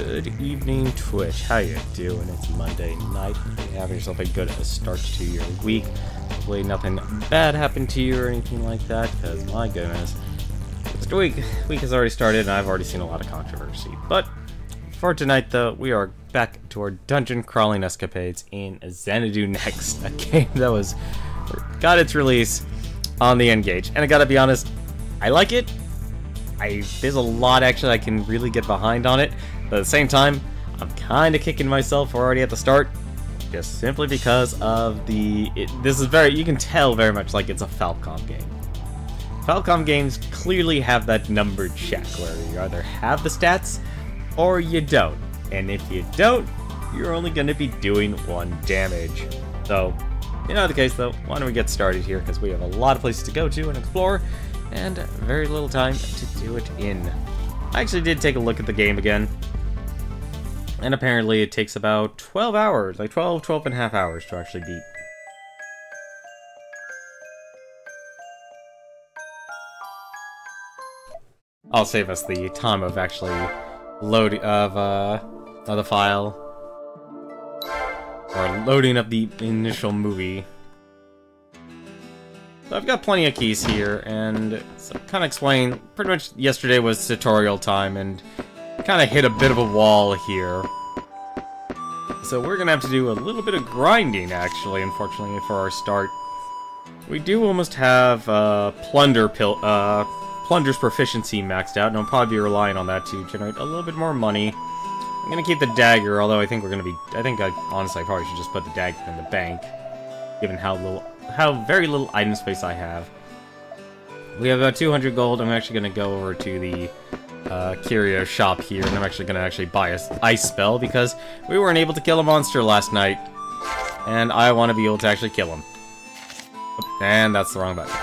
Good evening, Twitch. How you doing? It's Monday night. You have yourself a good start to your week. Hopefully nothing bad happened to you or anything like that, because my goodness. The week has already started, and I've already seen a lot of controversy. But for tonight, though, we are back to our dungeon crawling escapades in Xanadu next, a game that got its release on the N-Gage. And I gotta be honest, I like it. There's a lot actually I can really get behind on it, but at the same time, I'm kind of kicking myself already at the start, just simply because of this is you can tell very much like it's a Falcom game. Falcom games clearly have that numbered check where you either have the stats or you don't, and if you don't, you're only going to be doing 1 damage. So, in either case though, why don't we get started here, because we have a lot of places to go to and explore, and very little time to do it in. I actually did take a look at the game again, and apparently it takes about 12 hours, like 12 and a half hours to actually beat. I'll save us the time of actually loading of the file, or loading up the initial movie. So I've got plenty of keys here, and so kind of explain, pretty much yesterday was tutorial time, and kind of hit a bit of a wall here. So we're gonna have to do a little bit of grinding, actually, unfortunately, for our start. We do almost have Plunder's proficiency maxed out, and I'll probably be relying on that to generate a little bit more money. I'm gonna keep the dagger, although I think honestly I probably should just put the dagger in the bank, given how very little item space I have. We have about 200 gold. I'm actually going to go over to the curio shop here, and I'm actually going to buy a ice spell, because we weren't able to kill a monster last night, and I want to be able to actually kill him. And that's the wrong button.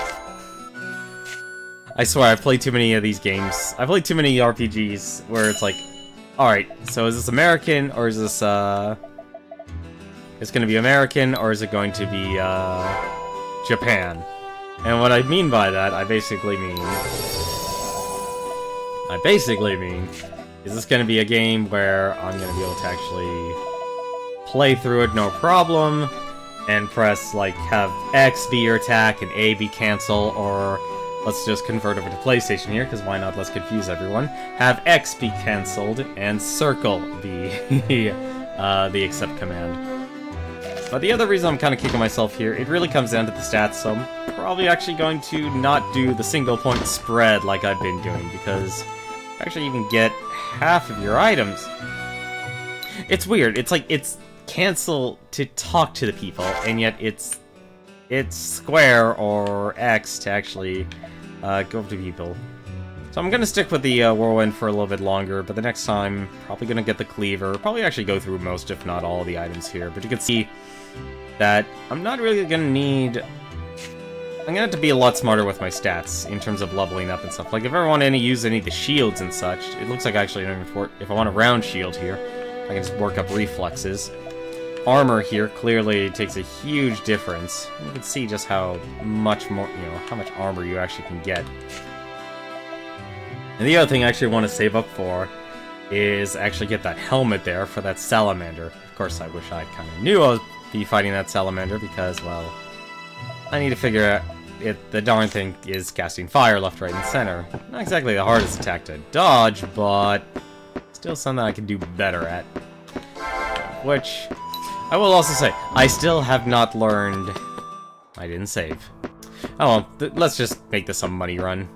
I swear, I've played too many of these games. I've played too many RPGs where it's like, alright, so is this American, or is this, it's going to be American, or is it going to be, Japan? And what I mean by that, I basically mean, is this going to be a game where I'm going to be able to actually play through it no problem, and press, like, have X be your attack and A be cancel, or let's just convert over to PlayStation here, because why not? Let's confuse everyone. Have X be cancelled, and circle be the accept command. But the other reason I'm kind of kicking myself here, it really comes down to the stats, so I'm probably actually going to not do the single point spread like I've been doing, because actually you can get half of your items. It's weird, it's like, it's cancel to talk to the people, and yet it's square or X to actually go to people. So I'm going to stick with the Whirlwind for a little bit longer, but the next time, probably going to get the Cleaver. Probably actually go through most, if not all, of the items here. But you can see that I'm not really going to need... I'm going to have to be a lot smarter with my stats in terms of leveling up and stuff. Like, if I want to use any of the shields and such, it looks like actually, if I want a round shield here, I can just work up reflexes. Armor here clearly takes a huge difference. You can see just how much more, how much armor you actually can get. And the other thing I actually want to save up for is actually get that helmet there for that salamander. Of course, I wish I kind of knew I would be fighting that salamander, because, well, I need to figure out the darn thing is casting fire left, right, and center. Not exactly the hardest attack to dodge, but still something I can do better at. Which, I will also say, I still have not learned... I didn't save. Oh well, let's just make this a money run.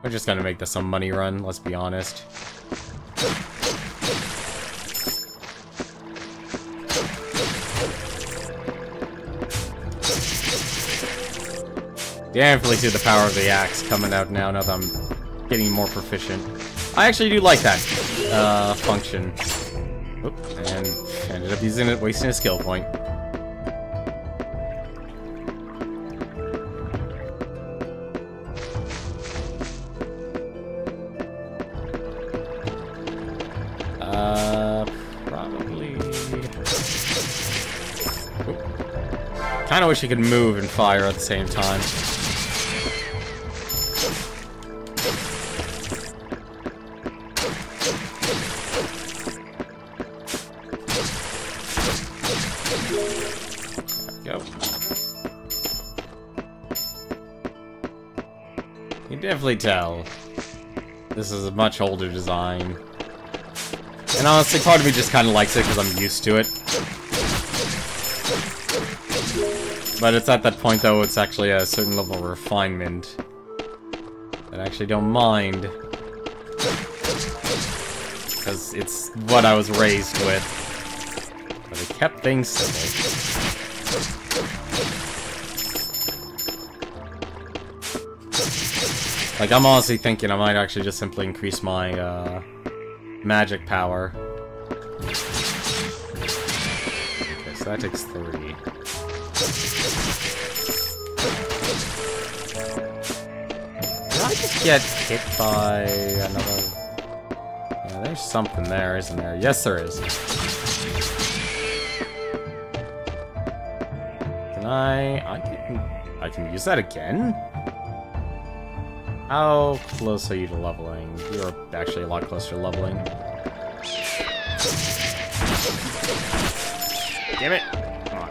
We're just gonna make this a money run, let's be honest. Definitely see the power of the axe coming out now that I'm getting more proficient. I actually do like that function. Oop, and ended up using it, wasting a skill point. Probably... Kinda wish you could move and fire at the same time. There we go. You can definitely tell this is a much older design. And honestly, part of me just kind of likes it because I'm used to it. But it's at that point, though, it's actually a certain level of refinement that I actually don't mind. Because it's what I was raised with. But it kept things simple. Like, I'm honestly thinking I might actually just simply increase my, magic power. Okay, so that takes 3. Did I just get hit by another... Yeah, there's something there, isn't there? Yes, there is. Can I can use that again? How close are you to leveling? You're actually a lot closer to leveling. Damn it! Come on.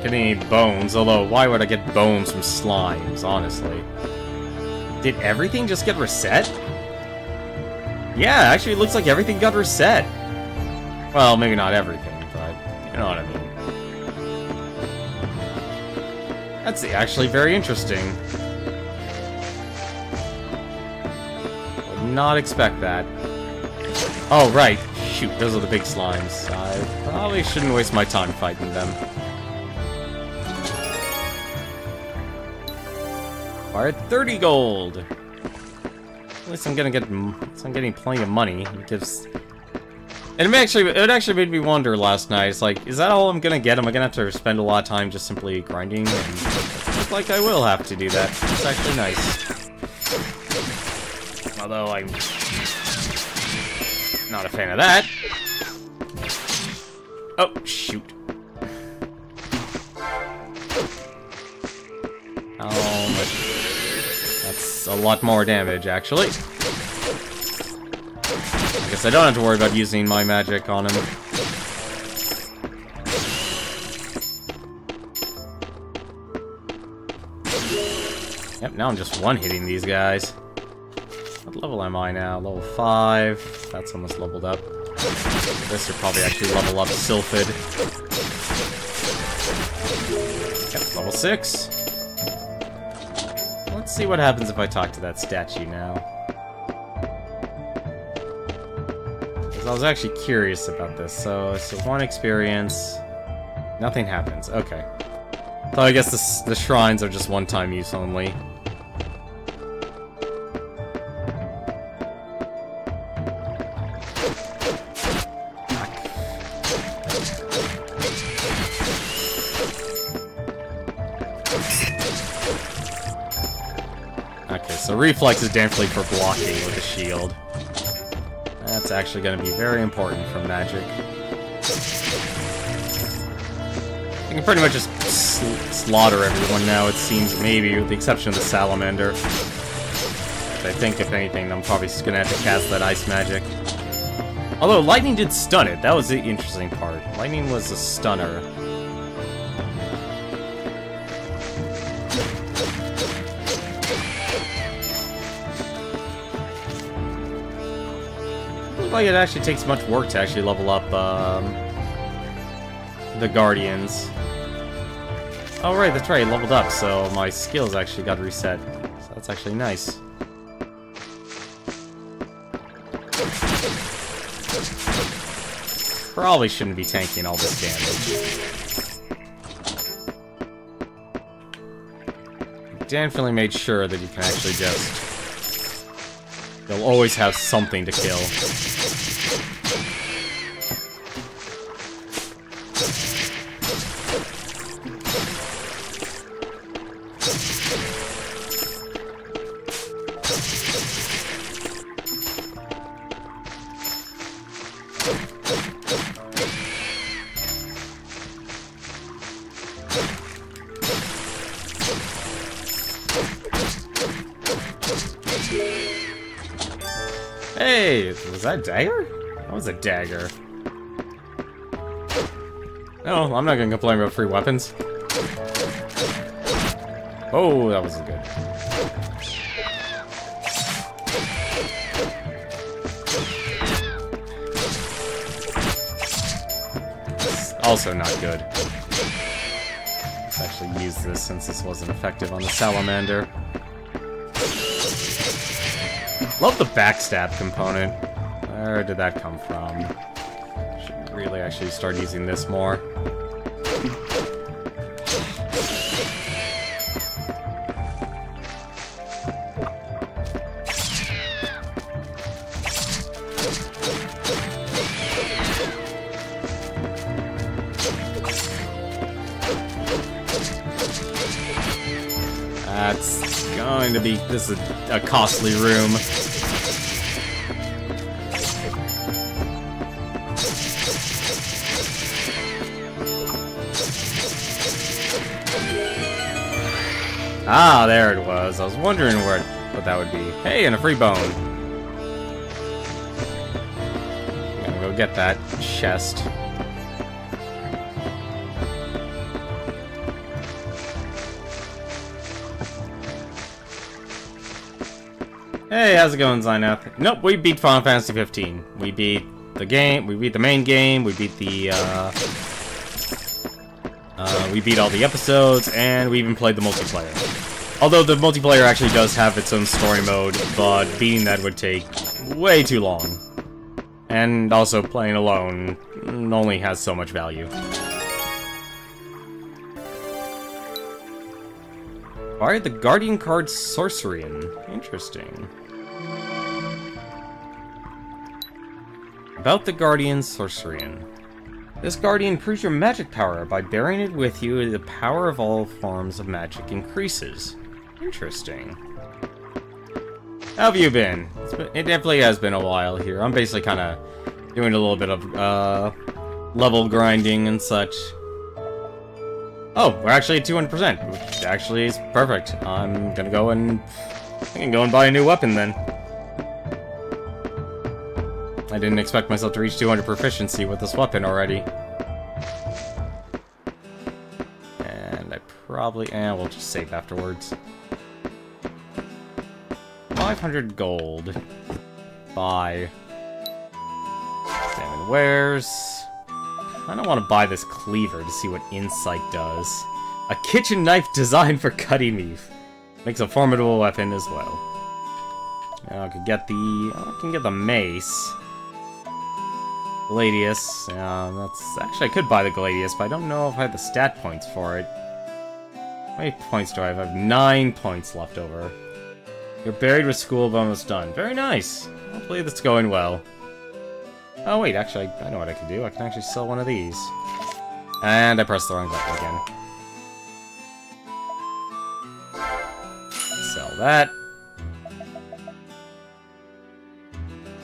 Getting any bones, although why would I get bones from slimes, honestly? Did everything just get reset? Yeah, actually it looks like everything got reset. Well, maybe not everything, but you know what I mean. That's actually very interesting. Would not expect that. Oh, right. Shoot, those are the big slimes. I probably shouldn't waste my time fighting them. Alright, 30 gold. At least I'm gonna get. I'm getting plenty of money. It gives. And it actually made me wonder last night. It's like, is that all I'm gonna get? Am I gonna have to spend a lot of time just simply grinding? And it looks like I will have to do that. It's actually nice. Although I'm not a fan of that. Oh shoot. That's a lot more damage, actually. I guess I don't have to worry about using my magic on him. Yep, now I'm just one-hitting these guys. What level am I now? Level 5. That's almost leveled up. This would probably actually level up Sylphid. Yep, level 6. Let's see what happens if I talk to that statue now. Because I was actually curious about this. So 1 experience. Nothing happens. Okay. So I guess the shrines are just one-time use only. Okay, so reflex is definitely for blocking with a shield. That's actually going to be very important for magic. You can pretty much just slaughter everyone now, it seems, maybe, with the exception of the salamander. Which I think, if anything, I'm probably just going to have to cast that ice magic. Although, lightning did stun it. That was the interesting part. Lightning was a stunner. Like it actually takes much work to actually level up the Guardians. Oh right, that's right, leveled up, so my skills actually got reset. So that's actually nice. Probably shouldn't be tanking all this damage. Definitely made sure that you can actually just... You'll always have something to kill. Hey! Was that a dagger? That was a dagger. No, I'm not gonna complain about free weapons. Oh, that wasn't good. Also not good. Let's actually use this since this wasn't effective on the salamander. Love the backstab component. Where did that come from? Should really actually start using this more. That's going to be... This is a costly room. Ah, there it was. I was wondering what that would be. Hey, and a free bone. I'm gonna go get that chest. Hey, how's it going, Xanadu? Nope, we beat Final Fantasy 15. We beat the game, we beat the main game, we beat the, we beat all the episodes, and we even played the multiplayer. Although the multiplayer actually does have its own story mode, but beating that would take way too long. And also, playing alone only has so much value. Acquired the Guardian card Sorcerian. Interesting. About the Guardian Sorcerian. This Guardian improves your magic power. By bearing it with you, the power of all forms of magic increases. Interesting. How have you been? It definitely has been a while here. I'm basically kind of doing a little bit of level grinding and such. Oh, we're actually at 200%, which actually is perfect. I'm gonna go and... I can go and buy a new weapon then. I didn't expect myself to reach 200 proficiency with this weapon already. And I probably... we'll just save afterwards. 500 gold. Buy. Examine wares. I don't want to buy this cleaver to see what insight does. A kitchen knife designed for cutting meat. Makes a formidable weapon as well. I can get the mace. Gladius. That's actually I could buy the Gladius, but I don't know if I have the stat points for it. How many points do I have? I have 9 points left over. You're buried with school, but almost done. Very nice. Hopefully that's going well. Oh wait, actually, I know what I can do. I can actually sell one of these. And I pressed the wrong button again. Sell that.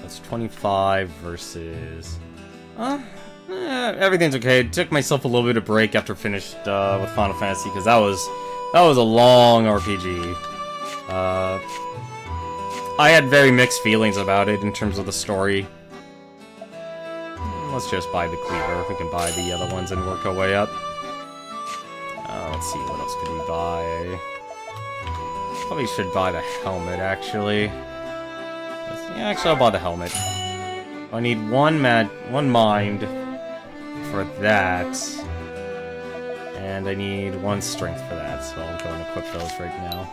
That's 25 versus... everything's okay. It took myself a little bit of break after finished with Final Fantasy, because that was a long RPG. I had very mixed feelings about it in terms of the story. Let's just buy the cleaver. We can buy the other ones and work our way up. Let's see, what else could we buy? Probably should buy the helmet, actually. Yeah, actually, I'll buy the helmet. I need one mind for that. And I need 1 strength for that, so I'll go and equip those right now.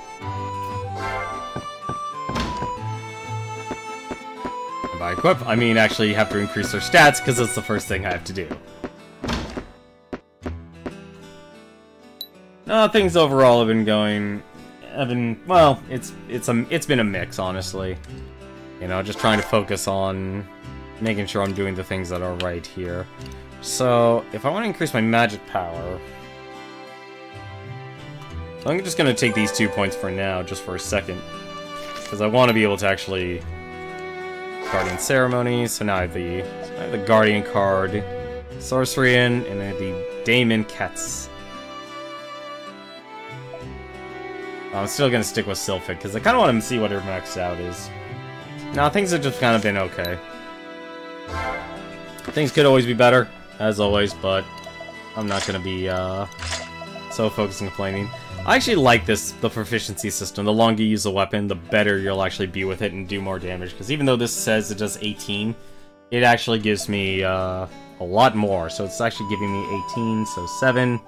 And by equip, I mean actually have to increase their stats, because that's the first thing I have to do. Things overall have been going... well, it's been a mix, honestly. You know, just trying to focus on making sure I'm doing the things that are right here. So, if I want to increase my magic power... I'm just going to take these 2 points for now, just for a second. Because I want to be able to actually... Guardian Ceremony, so now I have the Guardian card, Sorcerian, and I have the Daemon Cats. I'm still going to stick with Sylphid, because I kind of want to see what her max out is. Nah, things have just kind of been okay. Things could always be better, as always, but I'm not gonna be, so focused on complaining. I actually like the proficiency system. The longer you use a weapon, the better you'll actually be with it and do more damage. Because even though this says it does 18, it actually gives me, a lot more. So it's actually giving me 18, so 7.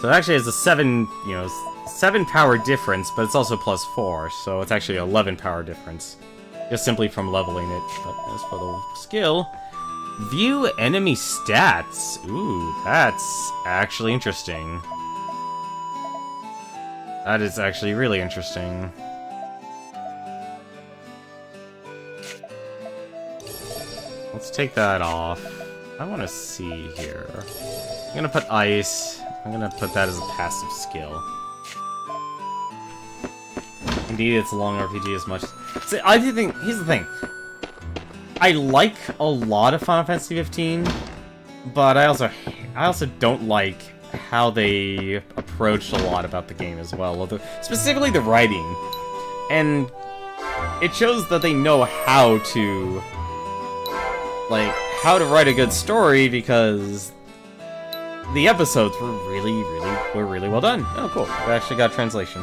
So it actually has a 7, you know, 7 power difference, but it's also plus 4, so it's actually 11 power difference. Just simply from leveling it. But as for the skill, view enemy stats. Ooh, that's actually interesting. That is actually really interesting. Let's take that off. I want to see here. I'm gonna put ice. I'm gonna put that as a passive skill. Indeed, it's a long RPG as much. See, I do think. Here's the thing. I like a lot of Final Fantasy 15, but I also don't like how they approached a lot about the game as well. Specifically the writing, and it shows that they know how to write a good story because the episodes were really well done. Oh, cool! I actually got translation.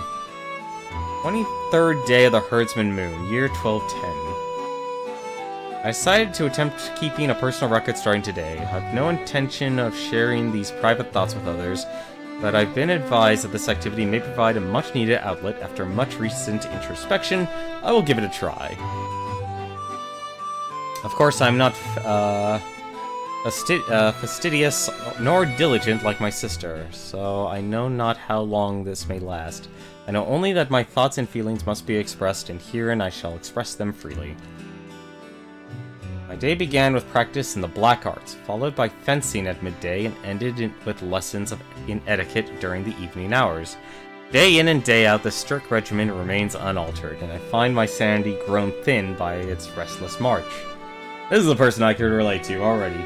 23rd day of the Herdsman Moon, year 1210. I decided to attempt keeping a personal record starting today. I have no intention of sharing these private thoughts with others, but I've been advised that this activity may provide a much-needed outlet. After much recent introspection, I will give it a try. Of course, I'm not fastidious nor diligent like my sister, so I know not how long this may last. I know only that my thoughts and feelings must be expressed, and herein I shall express them freely. My day began with practice in the black arts, followed by fencing at midday, and ended with lessons in etiquette during the evening hours. Day in and day out, the strict regimen remains unaltered, and I find my sanity grown thin by its restless march. This is a person I could relate to already.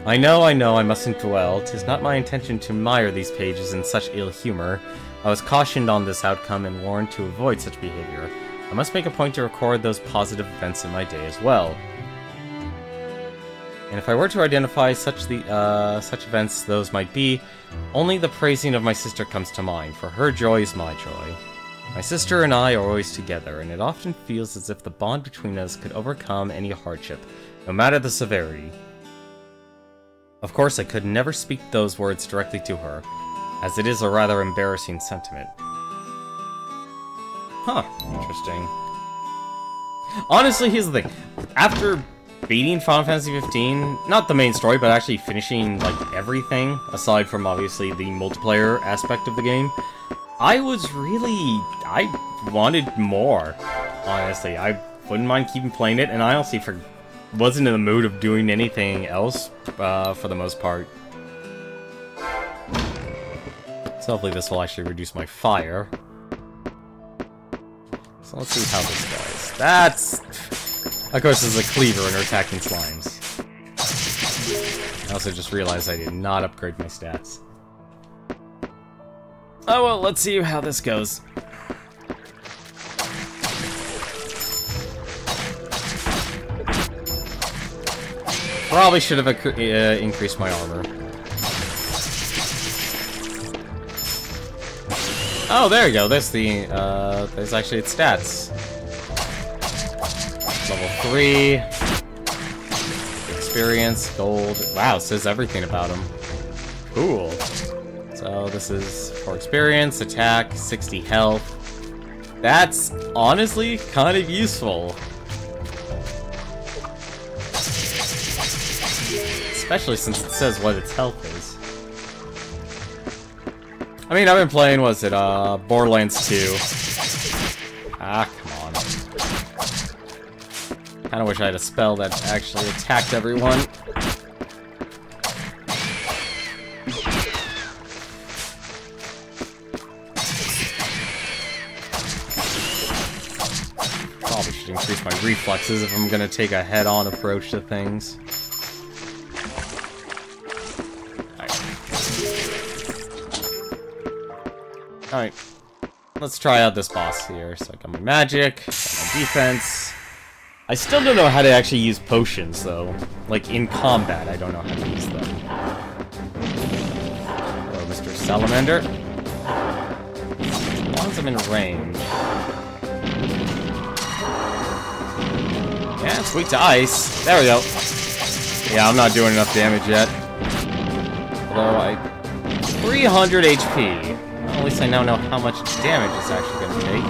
I know, I mustn't dwell. 'Tis not my intention to mire these pages in such ill humor. I was cautioned on this outcome and warned to avoid such behavior. I must make a point to record those positive events in my day as well. And if I were to identify such events those might be, only the praising of my sister comes to mind, for her joy is my joy. My sister and I are always together, and it often feels as if the bond between us could overcome any hardship, no matter the severity. Of course, I could never speak those words directly to her, as it is a rather embarrassing sentiment. Huh, interesting. Honestly, here's the thing. After beating Final Fantasy 15, not the main story, but actually finishing, like, everything, aside from, obviously, the multiplayer aspect of the game, I wanted more, honestly. I wouldn't mind keeping playing it, and I honestly wasn't in the mood of doing anything else, for the most part. So hopefully this will actually reduce my fire. So let's see how this goes. That's... Of course, there's a cleaver and we're attacking slimes. I also just realized I did not upgrade my stats. Oh well, let's see how this goes. Probably should have increased my armor. Oh, there you go. There's the, there's actually its stats. Level 3. Experience, gold. Wow, it says everything about him. Cool. So this is for experience, attack, 60 health. That's honestly kind of useful. Especially since it says what its health is. I mean, I've been playing, was it, Borderlands 2. Ah, come on. Kinda wish I had a spell that actually attacked everyone. Probably should increase my reflexes if I'm gonna take a head-on approach to things. Alright, let's try out this boss here. So I got my magic, got my defense. I still don't know how to actually use potions, though. Like, in combat, I don't know how to use them. Hello, Mr. Salamander. As long as I'm in range. Yeah, it's weak to ice. There we go. Yeah, I'm not doing enough damage yet. Although 300 HP. Well, at least I now know how much damage it's actually going to take.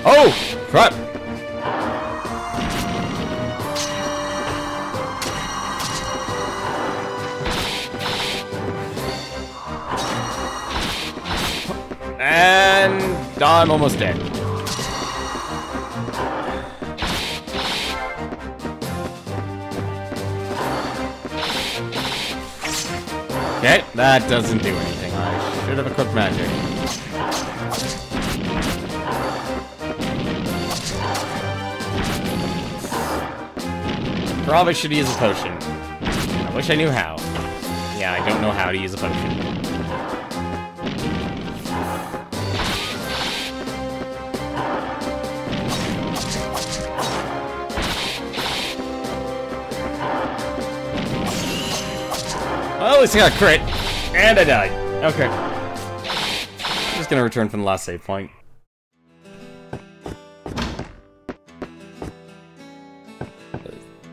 Oh! Crap! And I'm almost dead. Okay, that doesn't do anything. I should have equipped magic. Probably should use a potion. I wish I knew how. Yeah, I don't know how to use a potion. Well, at least I got a crit. And I died. Okay. I'm just gonna return from the last save point.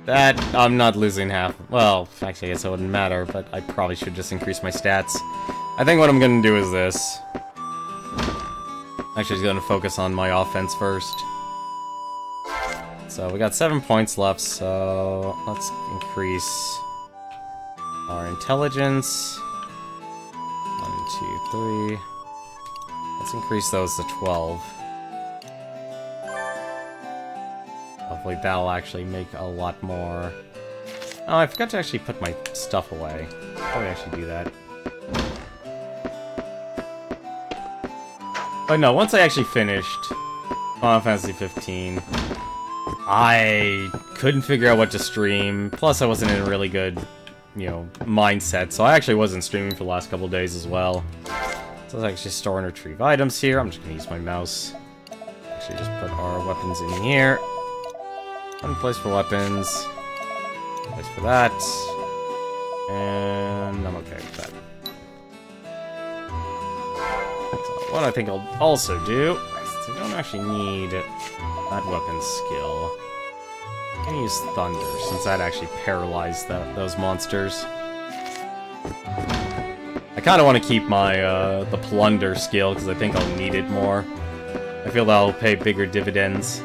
That, I'm not losing half. Well, actually, I guess it wouldn't matter, but I probably should just increase my stats. I think what I'm gonna do is this. Actually, I'm gonna focus on my offense first. So, we got 7 points left, so let's increase our intelligence. 1, 2, 3. Let's increase those to 12. Hopefully that'll actually make a lot more. Oh, I forgot to actually put my stuff away. Probably actually do that. But no, once I actually finished Final Fantasy 15, I couldn't figure out what to stream. Plus, I wasn't in a really good, you know, mindset. So I actually wasn't streaming for the last couple days as well. So let's actually store and retrieve items here. I'm just gonna use my mouse. Actually, just put our weapons in here. One place for weapons. Place for that. And I'm okay with that. So what I think I'll also do is I don't actually need that weapon skill. I'm gonna use Thunder, since that actually paralyzed those monsters. I kind of want to keep my the Plunder skill, because I think I'll need it more. I feel that'll pay bigger dividends.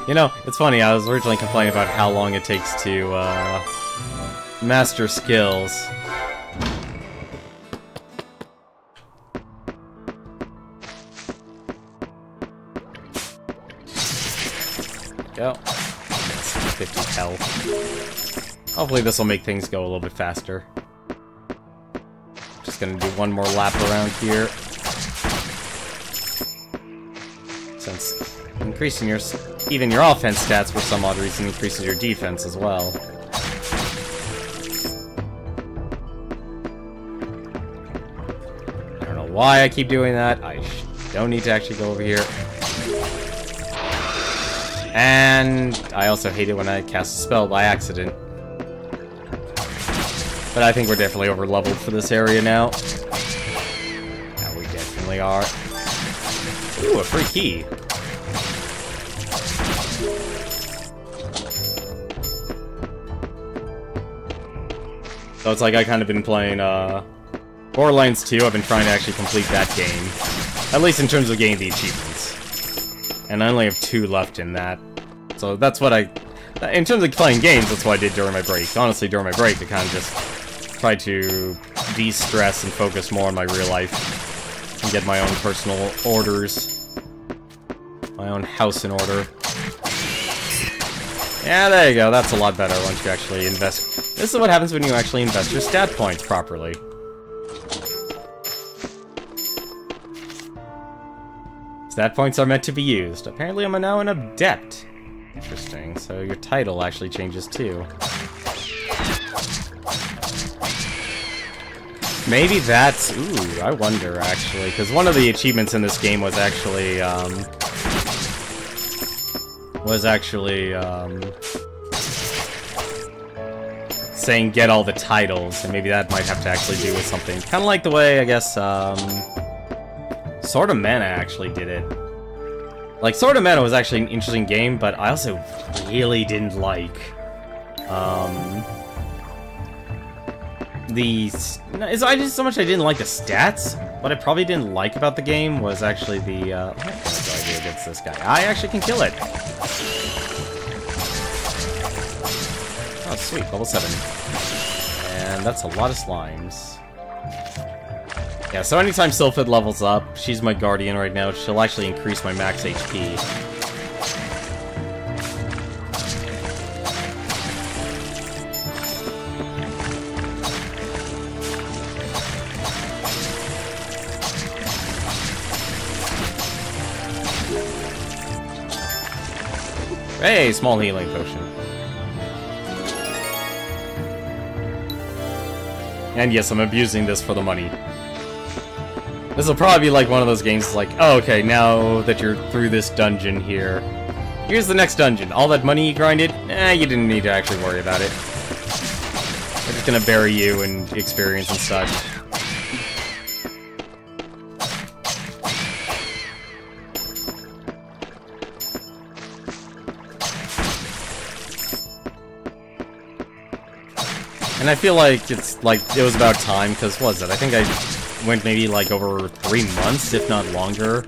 You know, it's funny, I was originally complaining about how long it takes to, master skills. There we go. 50 health. Hopefully this will make things go a little bit faster. Just gonna do one more lap around here. Since increasing even your offense stats for some odd reason increases your defense as well. I don't know why I keep doing that. I don't need to actually go over here. And I also hate it when I cast a spell by accident. But I think we're definitely over-leveled for this area now. Yeah, we definitely are. Ooh, a free key. So it's like I kind of been playing, Borderlands 2, I've been trying to actually complete that game. At least in terms of getting the achievements. And I only have 2 left in that. So that's what in terms of playing games, that's what I did during my break. Honestly, during my break, I kind of just tried to de-stress and focus more on my real life. And get my own personal orders. My own house in order. Yeah, there you go. That's a lot better once you actually invest. This is what happens when you actually invest your stat points properly. Stat points are meant to be used. Apparently I'm now an adept. Interesting. So your title actually changes too. Maybe that's... Ooh, I wonder, actually. Because one of the achievements in this game was actually, saying get all the titles, and maybe that might have to actually do with something. Kind of like the way, I guess, Sword of Mana actually did it. Like, Sword of Mana was actually an interesting game, but I also really didn't like, it's just so much I didn't like the stats. What I probably didn't like about the game was actually the, what can I do against this guy? I actually can kill it. Oh, sweet, level 7. And that's a lot of slimes. Yeah, so anytime Sylphid levels up, she's my guardian right now, she'll actually increase my max HP. Hey, small healing potion. And yes, I'm abusing this for the money. This will probably be like one of those games like, oh, okay, now that you're through this dungeon here, here's the next dungeon. All that money you grinded, you didn't need to actually worry about it. They're just gonna bury you in experience and such. And I feel like it's like it was about time, because what was it? I think I went maybe like over 3 months, if not longer,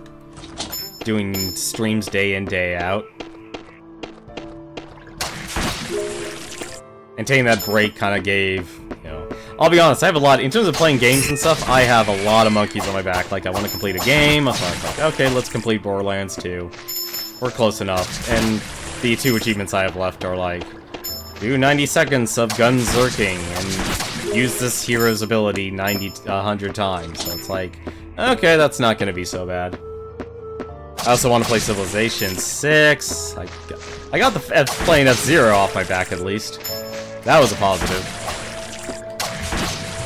doing streams day in, day out. And taking that break kind of gave, you know... I'll be honest, I have a lot... In terms of playing games and stuff, I have a lot of monkeys on my back. Like, I want to complete a game, so I'm like, okay, let's complete Borderlands 2. We're close enough. And the 2 achievements I have left are like... Do 90 seconds of gun zerking, and use this hero's ability 100 times. So it's like, okay, that's not gonna be so bad. I also want to play Civilization 6. I got the playing F-Zero off my back, at least. That was a positive.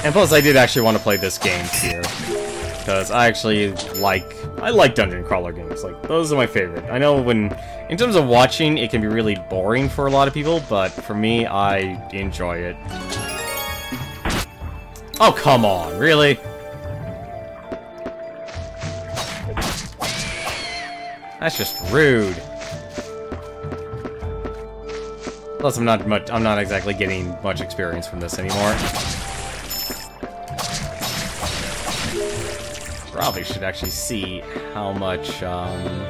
And plus, I did actually want to play this game here. Because I actually like dungeon crawler games. Like, those are my favorite. I know in terms of watching, it can be really boring for a lot of people, but for me, I enjoy it. Oh, come on, really? That's just rude. Plus, I'm not exactly getting much experience from this anymore. Probably should actually see how much, I'm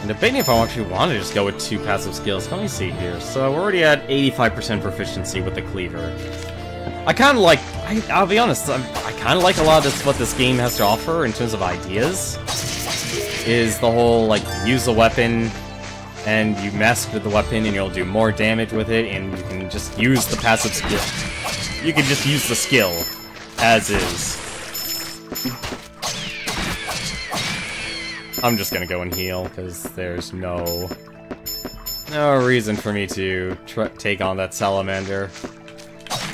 debating if I actually want to just go with 2 passive skills. Let me see here. So we're already at 85% proficiency with the cleaver. I kind of like... I'll be honest, I kind of like a lot of this, what this game has to offer in terms of ideas. Is the whole, like, use a weapon, and you master the weapon, and you'll do more damage with it, and you can just use the passive skill. You can just use the skill, as is. I'm just gonna go and heal, because there's no reason for me to take on that salamander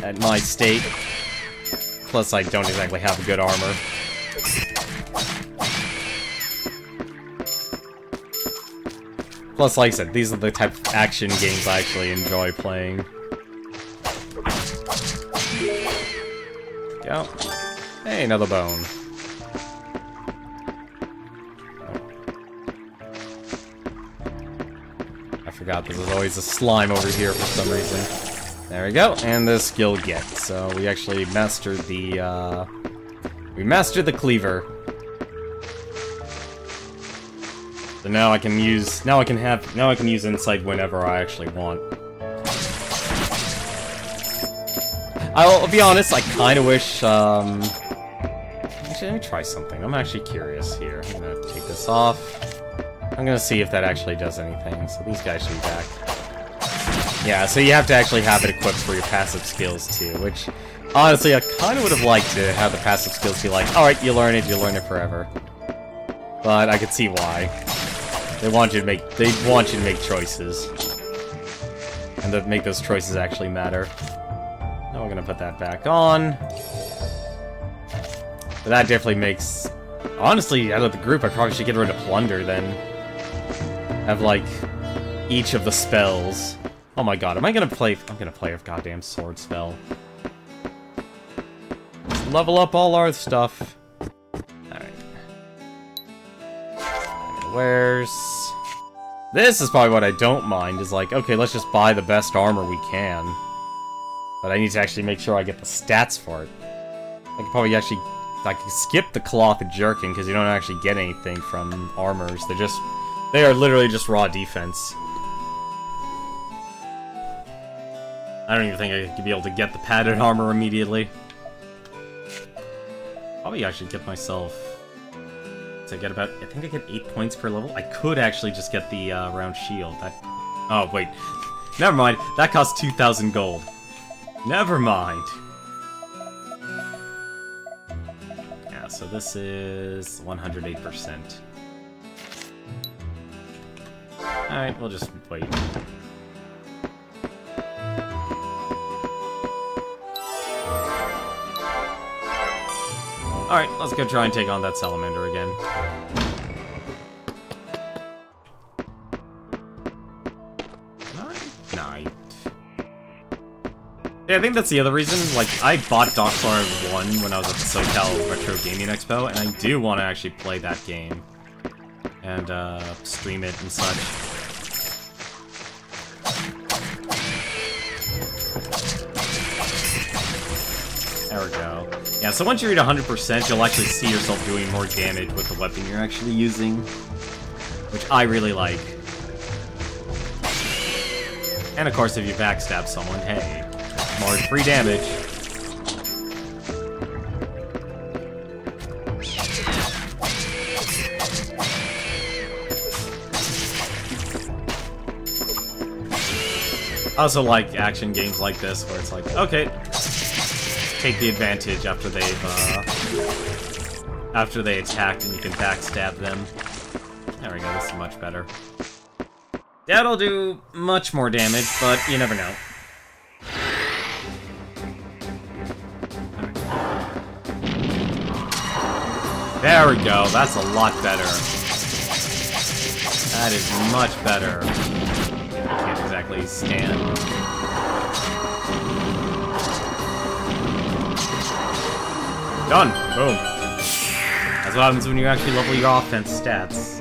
at my state. Plus, I don't exactly have good armor. Plus, like I said, these are the type of action games I actually enjoy playing. Go. Hey, another bone. I forgot there's always a slime over here for some reason. There we go, and the skill get. So we actually mastered the, So now I can use insight whenever I actually want. I'll be honest, I kind of wish, actually, let me try something. I'm actually curious here. I'm gonna take this off. I'm gonna see if that actually does anything. So these guys should be back. Yeah, so you have to actually have it equipped for your passive skills too, which, honestly, I kind of would have liked to have the passive skills be like, alright, you learn it forever. But I could see why. They want you to make choices. And to make those choices actually matter. Now we're gonna put that back on. But that definitely makes... Honestly, out of the group, I probably should get rid of Plunder then. Have, like, each of the spells. Oh my god, I'm gonna play a goddamn sword spell. Let's level up all our stuff. Alright. Where's... This is probably what I don't mind, is like, okay, let's just buy the best armor we can. But I need to actually make sure I get the stats for it. I could probably actually... I could skip the cloth jerking, because you don't actually get anything from armors. They are literally just raw defense. I don't even think I could be able to get the padded armor immediately. Probably I should get myself... I think I get 8 points per level. I could actually just get the round shield. Oh, wait. Never mind. That costs 2,000 gold. Never mind. Yeah, so this is 108%. Alright, we'll just wait. Alright, let's go try and take on that salamander again. Yeah, I think that's the other reason. Like, I bought Darkstar 1 when I was at the SoCal Retro Gaming Expo, and I do want to actually play that game. And, stream it and such. There we go. Yeah, so once you're at 100%, you'll actually see yourself doing more damage with the weapon you're actually using. Which I really like. And of course, if you backstab someone, hey, more free damage. I also like action games like this, where it's like, okay, take the advantage after they attacked, and you can backstab them. There we go, this is much better. That'll do much more damage, but you never know. There we go, that's a lot better. That is much better. Can't exactly stand. Done! Boom. That's what happens when you actually level your offense stats.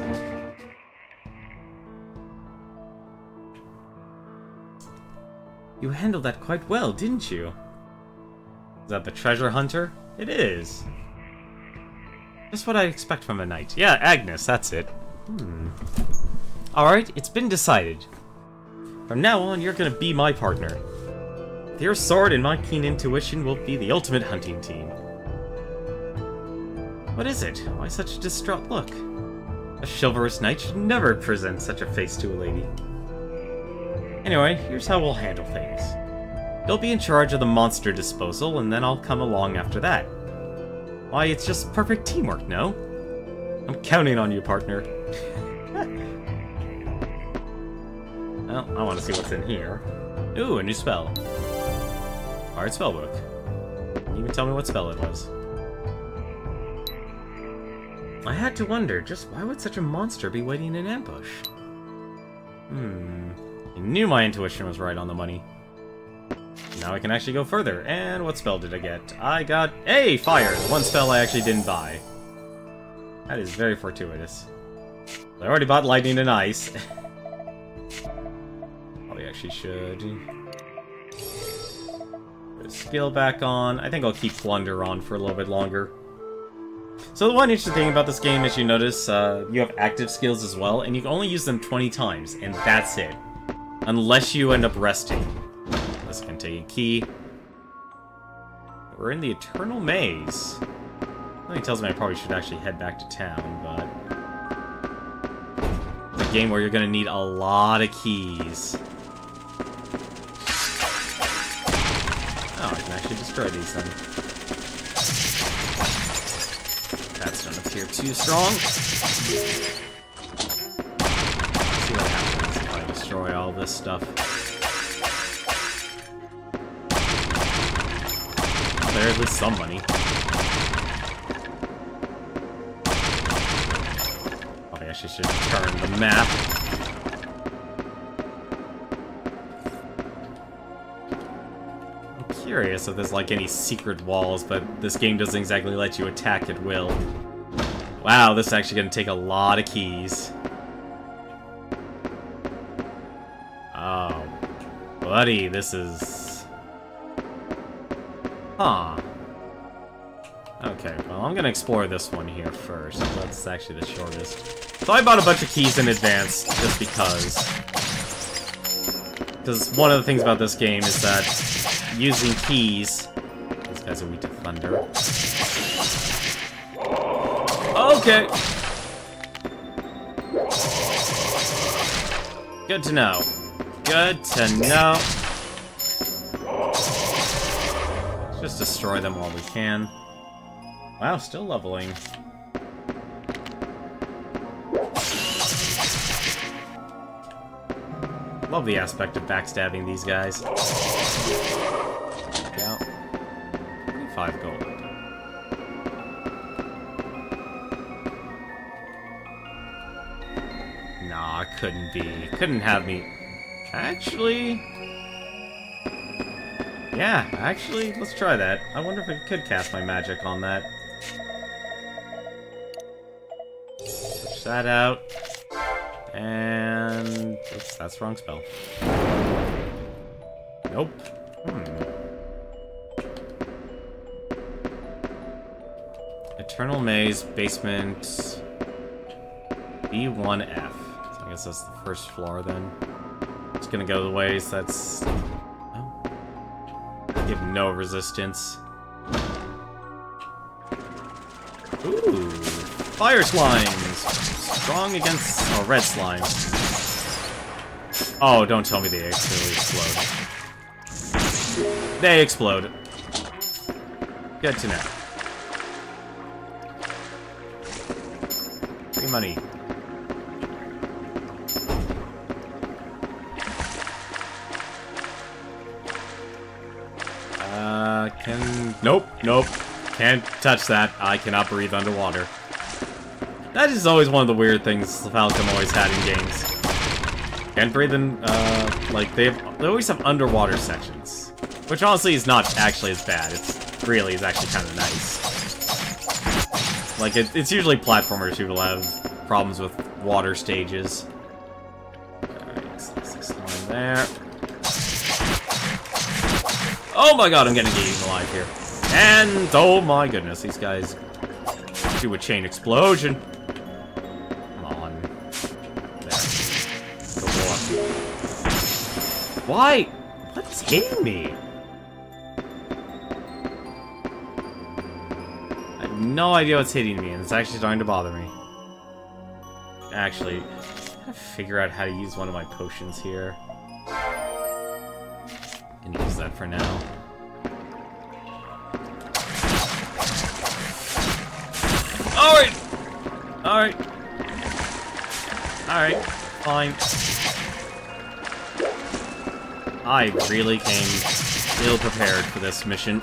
You handled that quite well, didn't you? Is that the treasure hunter? It is. Just what I expect from a knight. Yeah, Agnes, that's it. Alright, it's been decided. From now on, you're gonna be my partner. With your sword and my keen intuition, we'll be the ultimate hunting team. What is it? Why such a distraught look? A chivalrous knight should never present such a face to a lady. Anyway, here's how we'll handle things. You'll be in charge of the monster disposal, and then I'll come along after that. Why, it's just perfect teamwork, no? I'm counting on you, partner. Well, I want to see what's in here. Ooh, a new spell. Alright, spellbook. Can you even tell me what spell it was? I had to wonder, just why would such a monster be waiting in ambush? I knew my intuition was right on the money. Now I can actually go further. And what spell did I get? I got... Hey! Fire! One spell I actually didn't buy. That is very fortuitous. I already bought lightning and ice. Probably actually should. Put skill back on. I think I'll keep Plunder on for a little bit longer. So the one interesting thing about this game is you notice you have active skills as well, and you can only use them 20 times, and that's it. Unless you end up resting. This can take a key. We're in the Eternal Maze. Something tells me I probably should actually head back to town, but... It's a game where you're gonna need a lot of keys. Oh, I can actually destroy these then. That's don't appear too strong. Let's see what happens if I destroy all this stuff. There's at least some money. Oh, I actually should turn the map. I'm curious if there's like any secret walls, but this game doesn't exactly let you attack at will. Wow, this is actually going to take a lot of keys. Oh, buddy, this is... Huh. Okay, well, I'm gonna explore this one here first. That's actually the shortest. So I bought a bunch of keys in advance, just because. Because one of the things about this game is that using keys... These guys are weak to thunder. Okay! Good to know. Good to know. Just destroy them while we can. Wow, still leveling. Love the aspect of backstabbing these guys. Yeah. 25 gold. Nah, couldn't be. Couldn't have me. Actually... Yeah, actually, let's try that. I wonder if I could cast my magic on that. Switch that out. And... Oops, that's the wrong spell. Nope. Eternal Maze, basement... B1F. So I guess that's the first floor, then. Just gonna go the ways that's... Give no resistance. Ooh, fire slimes! Strong against... Oh, red slimes. Oh, don't tell me they actually explode. They explode. Good to know. Free money. Nope, nope. Can't touch that. I cannot breathe underwater. That is always one of the weird things Falcom always had in games. Can't breathe in, like, they always have underwater sections. Which honestly is not actually as bad. It's really is actually kind of nice. Like, it's usually platformers who will have problems with water stages. Alright, so this line there. Oh my god, I'm getting eaten alive here. And, oh my goodness, these guys do a chain explosion. Come on. There. Go on. Why? What's hitting me? I have no idea what's hitting me, and it's actually starting to bother me. Actually, I gotta figure out how to use one of my potions here. Can use that for now. Alright! Alright. Alright. Fine. I really came ill-prepared for this mission.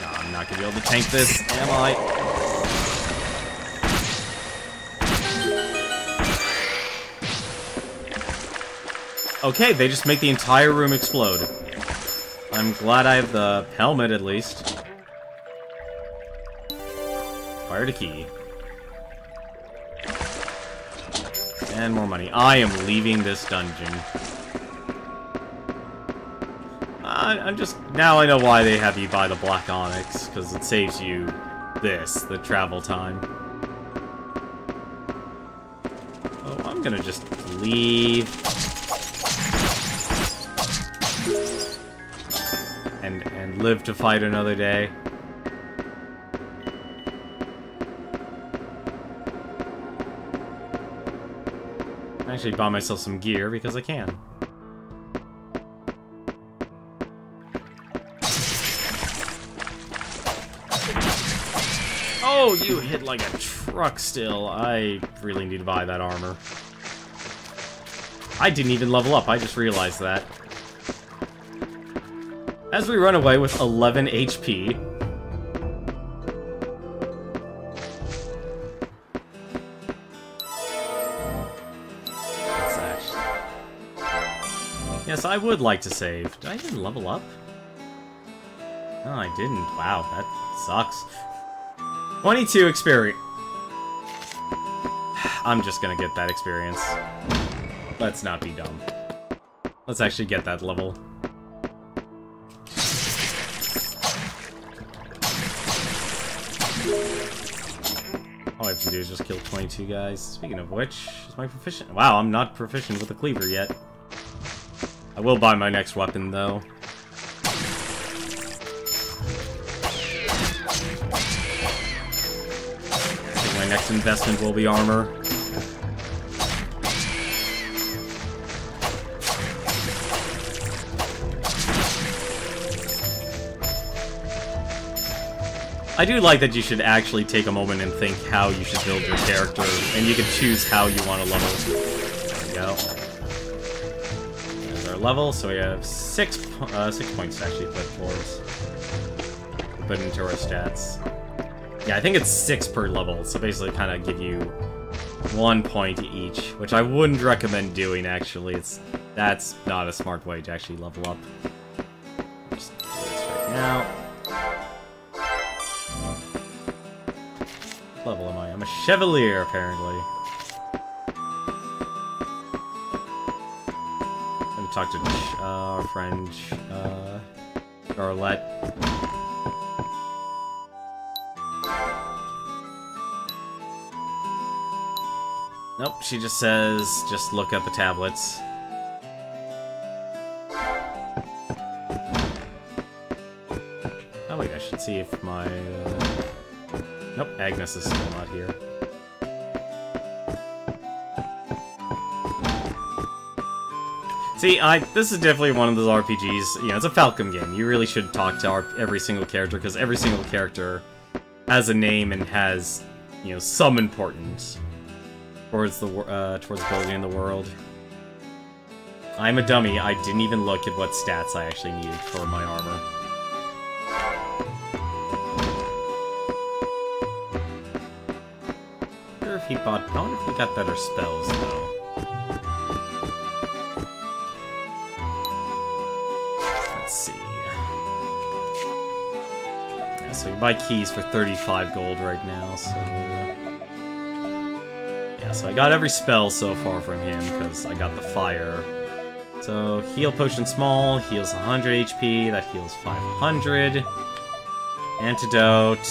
No, I'm not gonna be able to tank this, am I? Okay, they just make the entire room explode. I'm glad I have the helmet, at least. Fired a key. And more money. I am leaving this dungeon. I'm just... Now I know why they have you buy the Black Onyx, because it saves you the travel time. Oh, I'm gonna just leave. And live to fight another day. Actually buy myself some gear because I can. Oh, you hit like a truck still. I really need to buy that armor. I didn't even level up, I just realized that. As we run away with 11 HP. Yes, I would like to save. Did I even level up? No, I didn't. Wow, that sucks. 22 experience. I'm just gonna get that experience. Let's not be dumb. Let's actually get that level. All I have to do is just kill 22 guys. Speaking of which, is my proficient? Wow, I'm not proficient with the cleaver yet. I will buy my next weapon, though. I think my next investment will be armor. I do like that you should actually take a moment and think how you should build your character, and you can choose how you want to level. There we go. There's our level, so we have 6 points to actually put towards. Put into our stats. Yeah, I think it's 6 per level, so basically kind of give you 1 point each, which I wouldn't recommend doing, actually. That's not a smart way to actually level up. Just do this right now. What level am I? I'm a Chevalier, apparently. Let me talk to our friend, Garlette. Nope, she just says, just look at the tablets. Oh wait, I should see if my, Nope, Agnes is still not here. See, this is definitely one of those RPGs, you know, it's a Falcom game. You really should talk to every single character, because every single character has a name and has, you know, some importance towards building the world. I'm a dummy, I didn't even look at what stats I actually needed for my armor. I wonder if he got better spells, though. Let's see. Yeah, so we buy keys for 35 gold right now, so... Yeah, so I got every spell so far from him, because I got the fire. So, heal potion small, heals 100 HP, that heals 500. Antidote...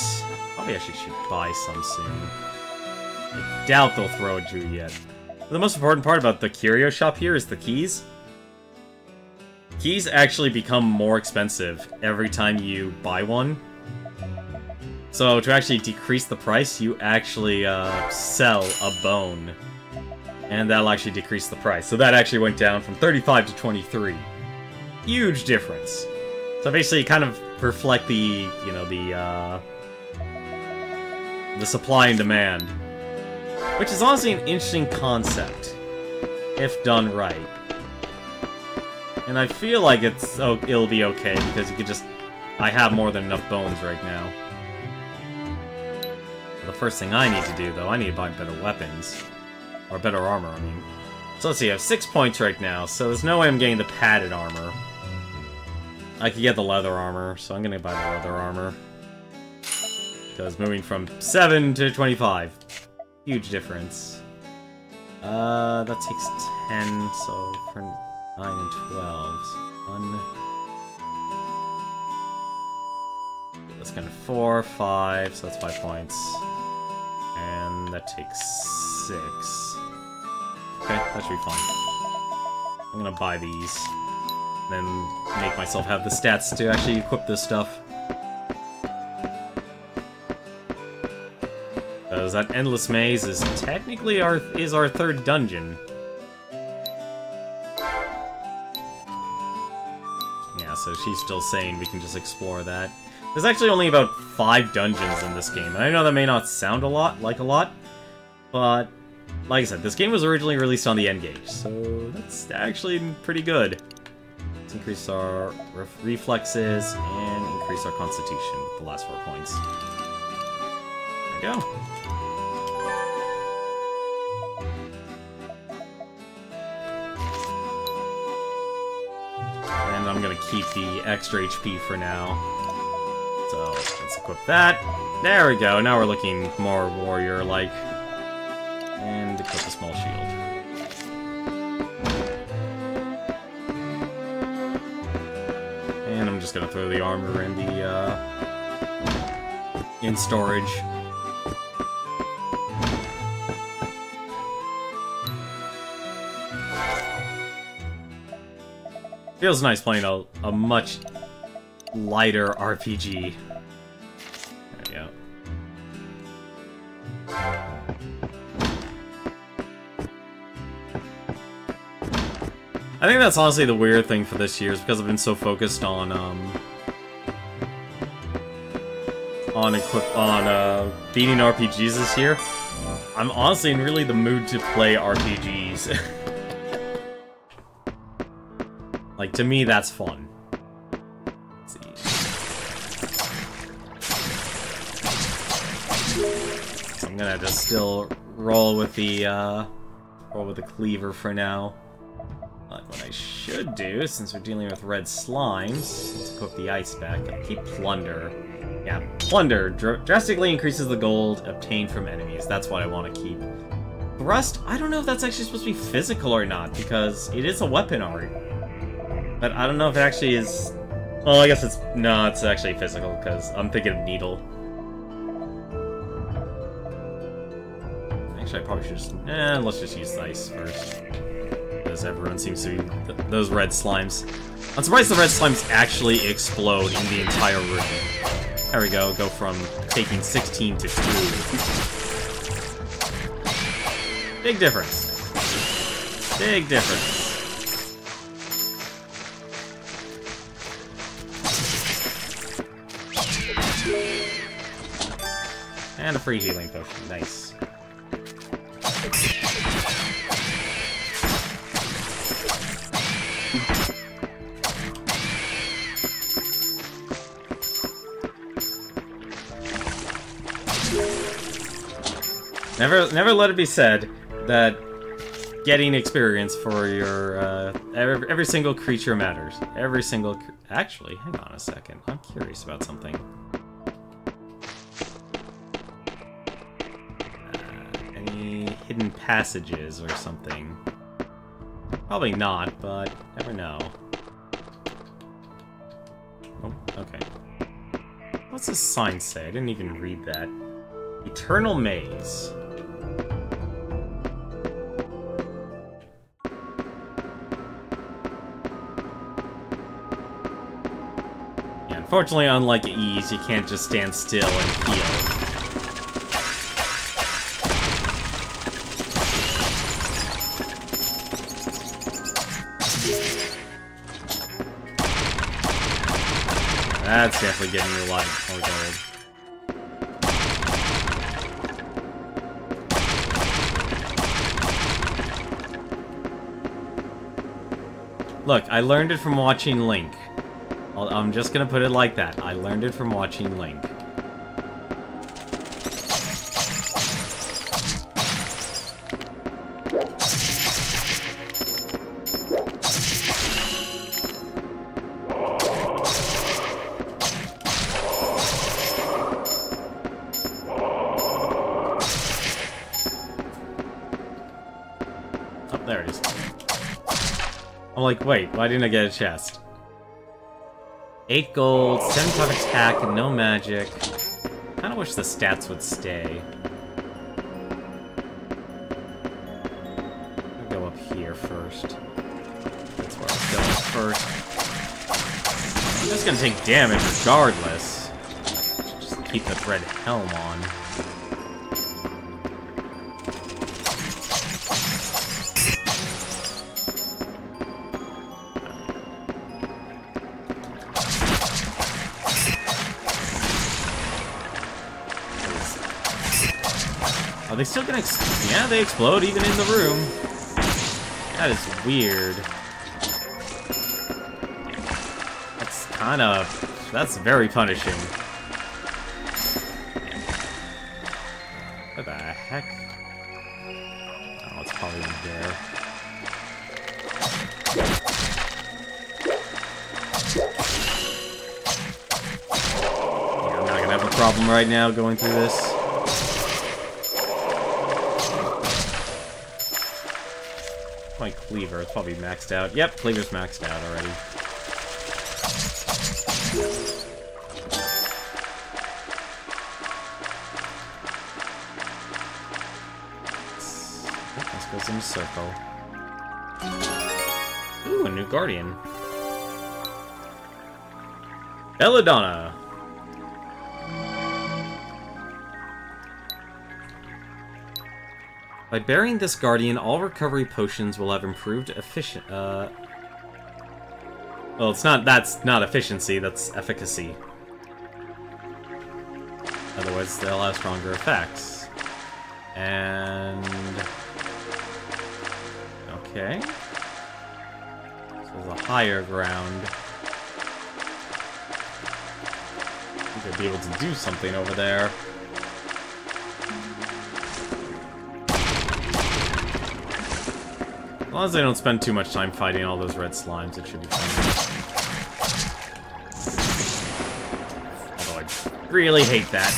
Probably actually should buy some soon. I doubt they'll throw it to you yet. The most important part about the curio shop here is the keys. Keys actually become more expensive every time you buy one. So to actually decrease the price, you actually sell a bone. And that'll actually decrease the price. So that actually went down from 35 to 23. Huge difference. So basically kind of reflect the, you know, the supply and demand. Which is honestly an interesting concept, if done right. And I feel like it'll be okay, because you could just... I have more than enough bones right now. The first thing I need to do, though, I need to buy better weapons. Or better armor, I mean. So let's see, I have 6 points right now, so there's no way I'm getting the padded armor. I could get the leather armor, so I'm gonna buy the leather armor. Because moving from 7 to 25... Huge difference. That takes 10, so for 9 and 12. 1, gonna 4, 5, so that's 5 points. And that takes 6. Okay, that should be fine. I'm gonna buy these. Then make myself have the stats to actually equip this stuff. Because that endless maze is technically our third dungeon. Yeah, so she's still saying we can just explore that. There's actually only about 5 dungeons in this game, and I know that may not sound like a lot, but like I said, this game was originally released on the N-Gage, so that's actually pretty good. Let's increase our reflexes and increase our constitution with the last 4 points. There we go. And I'm gonna keep the extra HP for now. So let's equip that. There we go. Now we're looking more warrior-like. And equip a small shield. And I'm just gonna throw the armor in the in storage. Feels nice playing a much lighter RPG. There we go. I think that's honestly the weird thing for this year, is because I've been so focused on beating RPGs this year. I'm honestly in really the mood to play RPGs. Like, to me, that's fun. Let's see. So I'm gonna just still roll with the cleaver for now. But what I should do, since we're dealing with red slimes, let's equip the ice back. I'll keep plunder. Yeah, plunder drastically increases the gold obtained from enemies. That's what I want to keep. Thrust, I don't know if that's actually supposed to be physical or not, because it is a weapon art. But I don't know if it actually is... Well, I guess it's... No, it's actually physical, because I'm thinking of needle. Actually, I probably should just... let's just use ice first. Because everyone seems to be... Those red slimes. I'm surprised the red slimes actually explode in the entire room. There we go, go from taking 16 to 2. Big difference. Big difference. And a free healing potion. Nice. Never let it be said that getting experience for your every single creature matters. Every single. Actually, hang on a second. I'm curious about something. Hidden passages or something. Probably not, but never know. Oh, okay. What's this sign say? I didn't even read that. Eternal Maze. Yeah, unfortunately, unlike Ease, you can't just stand still and heal. That's definitely getting you a lot more gold. Look, I learned it from watching Link. I'm just gonna put it like that. I learned it from watching Link. There it is. I'm like, wait, why didn't I get a chest? 8 gold, 75 attack, no magic. Kinda wish the stats would stay. I'll go up here first. That's where I'm going first. I'm just gonna take damage regardless. Just keep the red helm on. Are they still gonna yeah, they explode even in the room. That is weird. That's kind of... that's very punishing. What the heck? Oh, it's probably in there. Yeah, I'm not gonna have a problem right now going through this. My cleaver, it's probably maxed out. Yep, cleaver's maxed out already. Let's go in a circle. Ooh, a new guardian. Belladonna. By burying this guardian, all recovery potions will have improved efficient. Well, it's not. That's not efficiency. That's efficacy. Otherwise, they'll have stronger effects. And okay, so there's a higher ground. I think I'd be able to do something over there. As long as I don't spend too much time fighting all those red slimes, it should be fine. Although I really hate that.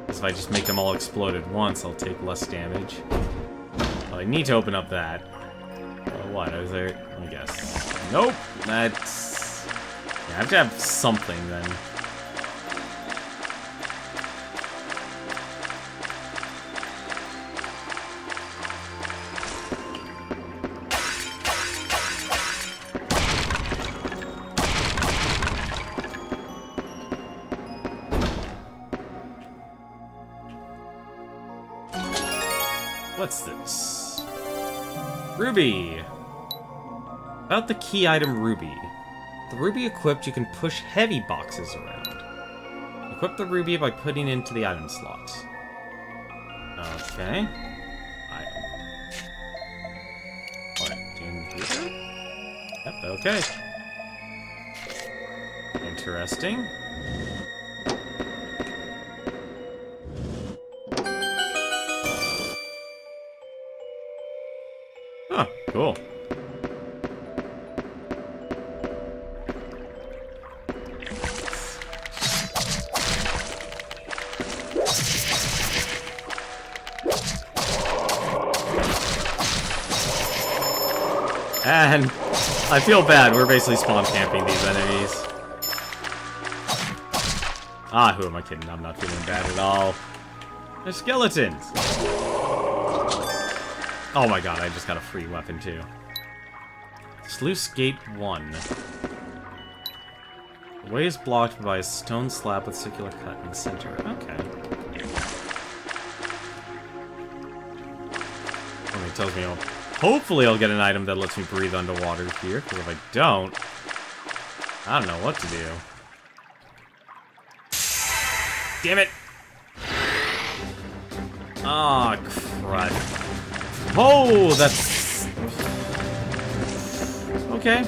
Because if I just make them all explode at once, I'll take less damage. Well, I need to open up that. What? Is there... let me guess. Nope! That's... yeah, I have to have something, then. What's this? Ruby! About the key item Ruby. With the Ruby equipped, you can push heavy boxes around. Equip the Ruby by putting it into the item slot. Okay. Item. What? Yep, okay. Interesting. Huh, cool. And I feel bad, we're basically spawn camping these enemies. Ah, who am I kidding? I'm not feeling bad at all. They're skeletons! Oh my god, I just got a free weapon too. Sluice Gate 1. The way is blocked by a stone slab with circular cut in the center. Okay. Well, it tells me hopefully I'll get an item that lets me breathe underwater here, because if I don't, I don't know what to do. Damn it! Ah, oh, crud. Oh, that's... okay.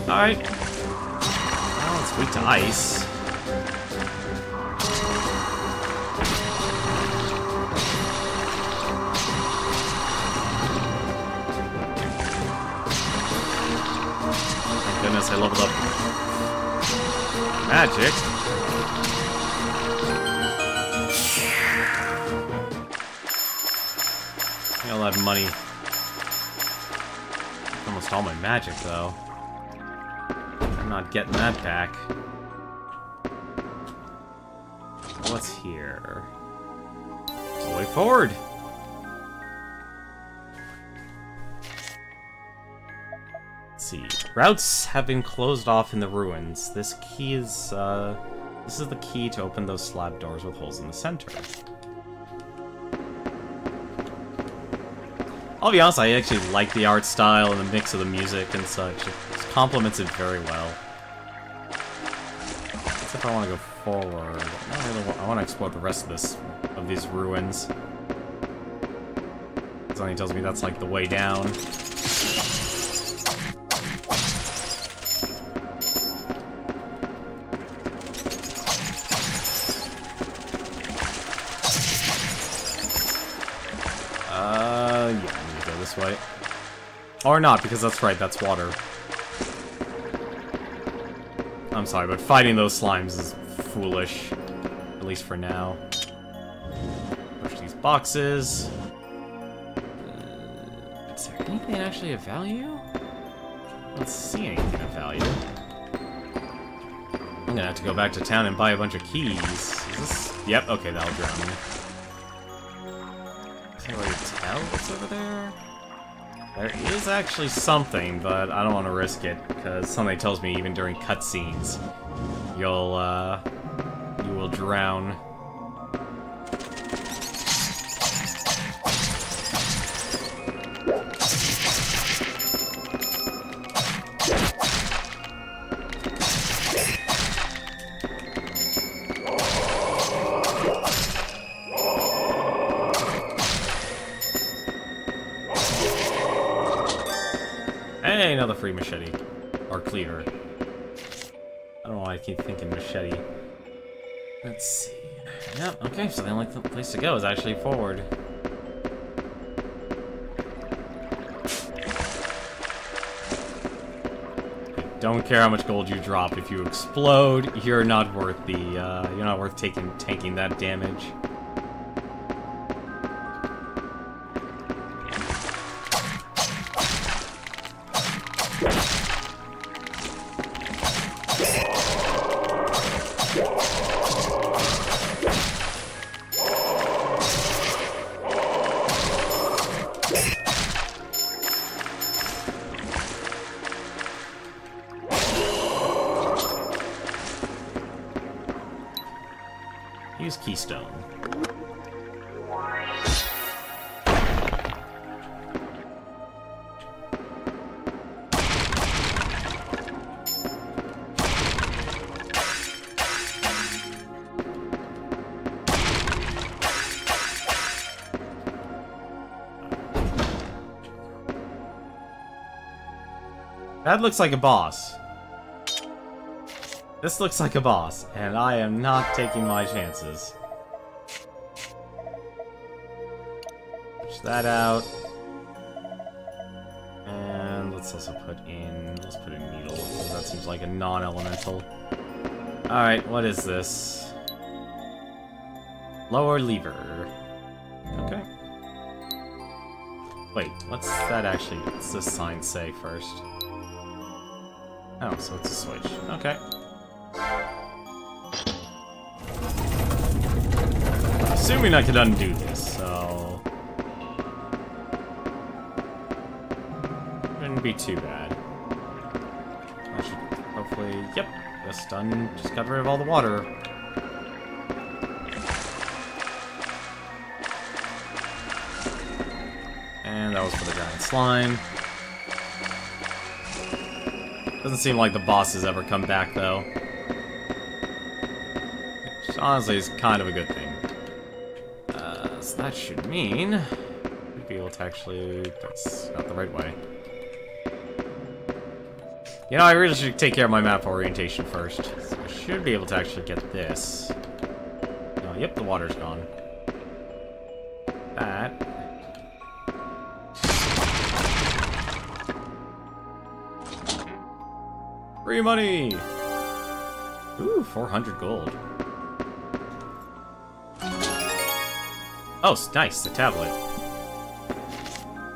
Alright. Well, it's weak to ice. Thank goodness I leveled up magic. I'll have money from a almost all my magic, though. I'm not getting that back. What's here? The way forward! Let's see. Routes have been closed off in the ruins. This key is, this is the key to open those slab doors with holes in the center. I'll be honest, I actually like the art style and the mix of the music and such. It complements it very well. Except if I want to go forward. I want to explore the rest of these ruins. It only tells me that's like the way down. This way. Or not, because that's right, that's water. I'm sorry, but fighting those slimes is foolish. At least for now. Push these boxes. Is there anything actually of value? I don't see anything of value. I'm gonna have to go back to town and buy a bunch of keys. Is this... Yep, okay, that'll drown me. Is there a way to tell what's over there? There is actually something, but I don't want to risk it, because something tells me even during cutscenes, you will drown. Hey, another free machete. Or cleaver. I don't know why I keep thinking machete. Let's see. Yep, okay, so the only place to go is actually forward. Don't care how much gold you drop. If you explode, you're not worth the, you're not worth tanking that damage. Use keystone. That looks like a boss. This looks like a boss, and I am not taking my chances. Push that out. And let's also put in... let's put in needle, because that seems like a non-elemental. Alright, what is this? Lower lever. Okay. Wait, what's that actually... what's this sign say first? Oh, so it's a switch. Okay. Assuming I could undo this, so... wouldn't be too bad. I should hopefully... yep, just done. Just got rid of all the water. And that was for the giant slime. Doesn't seem like the bosses ever come back, though. Which honestly is kind of a good thing. So that should mean we'd be able to actually... that's not the right way. You know, I really should take care of my map orientation first. So I should be able to actually get this. Oh, yep, the water's gone. That... free money! Ooh, 400 gold. Oh, nice, the tablet.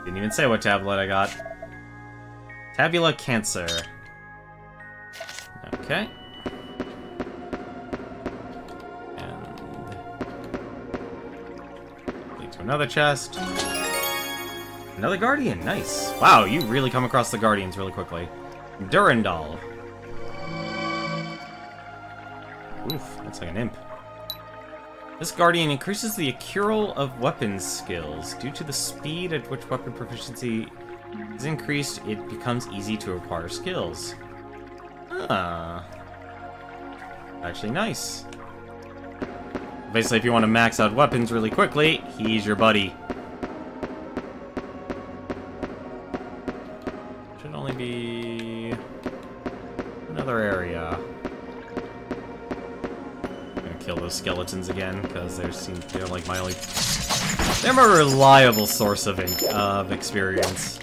Didn't even say what tablet I got. Tabula Cancer. Okay. And lead to another chest. Another Guardian, nice. Wow, you really come across the Guardians really quickly. Durandal. Oof, that's like an imp. This Guardian increases the accuracy of weapons skills. Due to the speed at which weapon proficiency is increased, it becomes easy to acquire skills. Ah. Actually nice. Basically, if you want to max out weapons really quickly, he's your buddy. Should only be another area. Kill those skeletons again, because they're like my only... They're my reliable source of experience.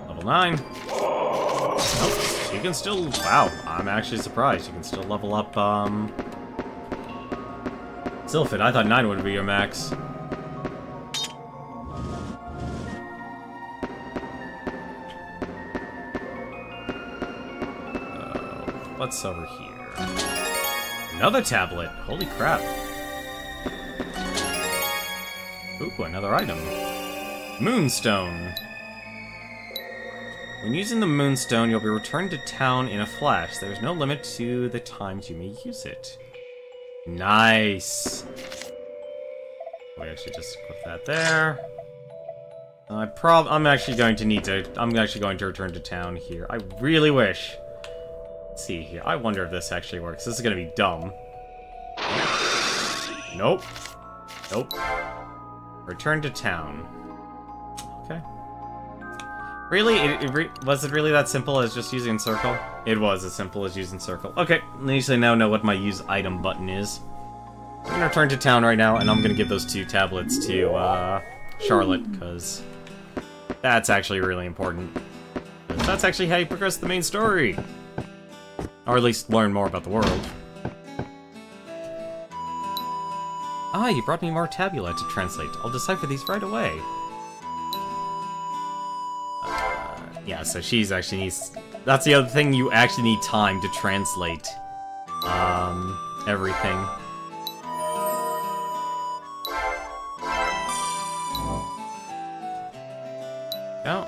Level 9. Oh, you can still... Wow, I'm actually surprised. You can still level up, Sylphid, I thought 9 would be your max. What's over here? Another tablet! Holy crap. Ooh, another item. Moonstone. When using the Moonstone, you'll be returned to town in a flash. There is no limit to the times you may use it. Nice. We actually just equip that there. I'm actually going to return to town here. I really wish. Let's see here. I wonder if this actually works. This is gonna be dumb. Nope. Nope. Return to town. Okay. Really? Was it really that simple as just using circle? It was as simple as using circle. Okay, at least I now know what my use item button is. I'm gonna return to town right now, and I'm gonna give those 2 tablets to Charlotte, because that's actually really important. That's actually how you progress the main story. Or at least learn more about the world. Ah, you brought me more tabula to translate. I'll decipher these right away. Yeah, so she's actually needs... That's the other thing, you actually need time to translate, everything. Oh.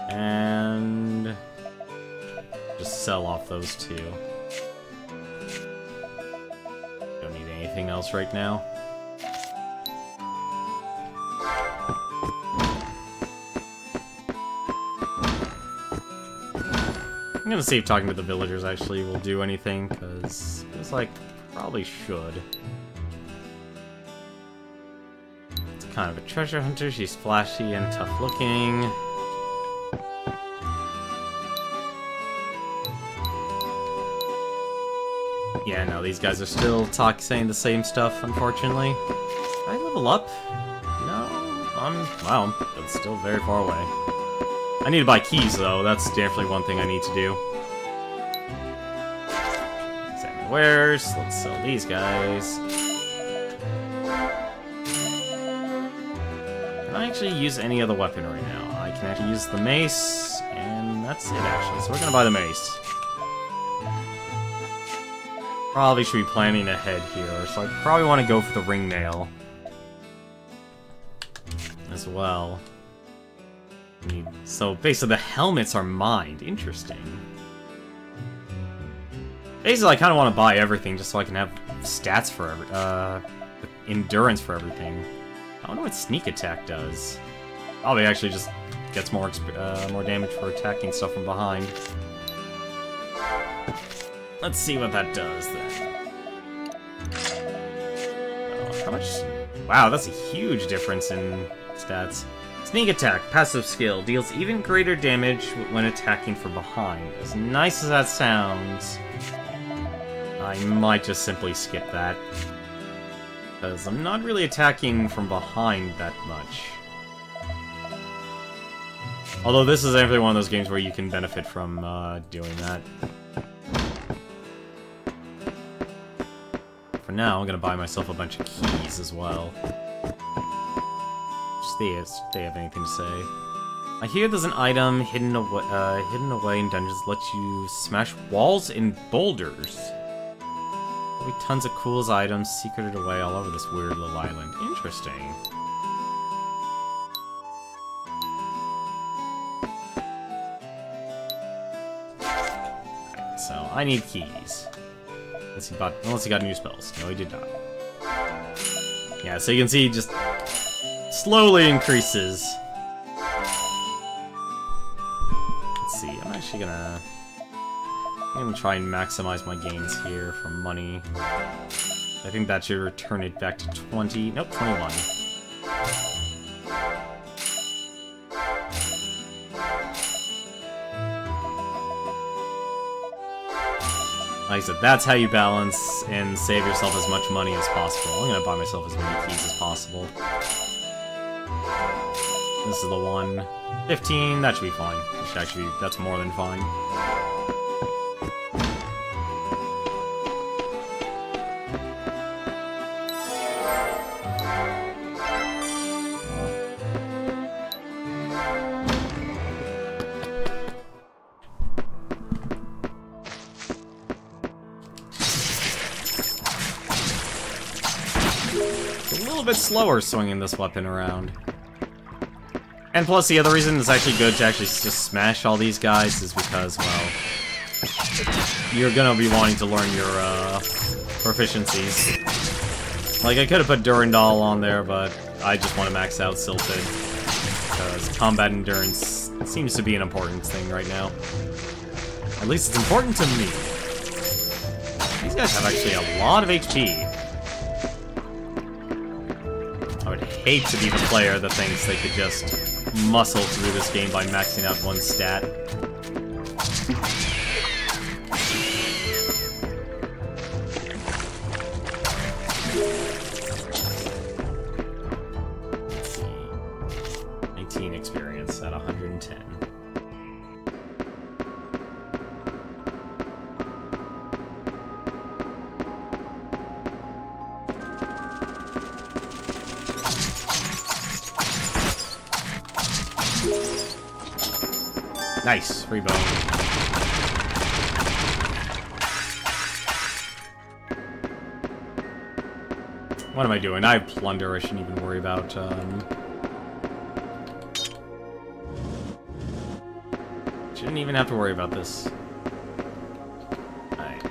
And... just sell off those 2. Don't need anything else right now. I'm gonna see if talking to the villagers actually will do anything, because it's like, probably should. It's kind of a treasure hunter, she's flashy and tough looking. Yeah, no, these guys are still saying the same stuff, unfortunately. Did I level up? No, wow, that's still very far away. I need to buy keys, though. That's definitely one thing I need to do. Examine wares. Let's sell these guys. Can I actually use any other weapon right now? I can actually use the mace, and that's it, actually. So we're gonna buy the mace. Probably should be planning ahead here, so I probably want to go for the ring nail as well. So basically the helmets are mined. Interesting. Basically I kind of want to buy everything just so I can have stats for endurance for everything. I don't know what sneak attack does. Probably actually just gets more damage for attacking stuff from behind. Let's see what that does then. Oh, how much? Wow, that's a huge difference in stats. Sneak attack, passive skill, deals even greater damage when attacking from behind. As nice as that sounds, I might just simply skip that. Because I'm not really attacking from behind that much. Although this is definitely one of those games where you can benefit from doing that. For now, I'm gonna buy myself a bunch of keys as well. Just they have anything to say. I hear there's an item hidden away in dungeons that lets you smash walls and boulders. There'll be tons of cool items secreted away all over this weird little island. Interesting. So, I need keys. Unless he got new spells. No, he did not. Yeah, so you can see, just slowly increases. Let's see, I'm actually gonna try and maximize my gains here for money. I think that should return it back to 20. Nope, 21. Like I said, that's how you balance and save yourself as much money as possible. I'm gonna buy myself as many keys as possible. This is the one. 15, that should be fine. That's more than fine. Slower swinging this weapon around. And plus, the other reason it's actually good to actually just smash all these guys is because, well, you're gonna be wanting to learn your proficiencies. Like, I could have put Durandal on there, but I just want to max out Silted. Because combat endurance seems to be an important thing right now. At least it's important to me. These guys have actually a lot of HP. I would hate to be the player that thinks they could just muscle through this game by maxing out one stat. Let's see. 19 experience at 110. Nice, free bone. What am I doing? I have plunder, I shouldn't even worry about, shouldn't even have to worry about this. Alright,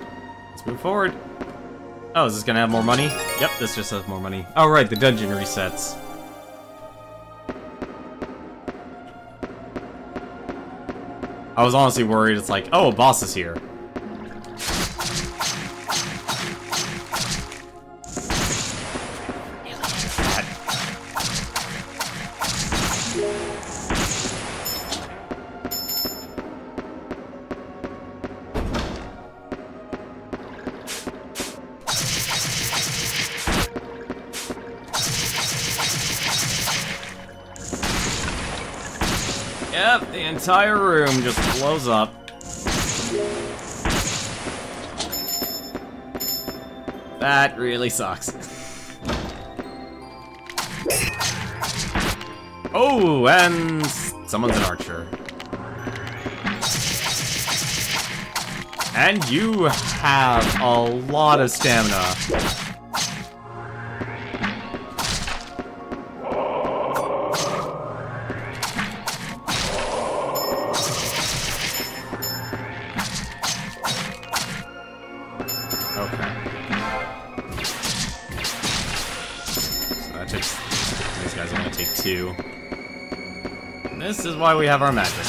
let's move forward. Oh, is this gonna have more money? Yep, this just has more money. Oh right, the dungeon resets. I was honestly worried, it's like, oh, a boss is here. Yep, the entire room just blows up. That really sucks. Oh, and someone's an archer. And you have a lot of stamina. This is why we have our magic.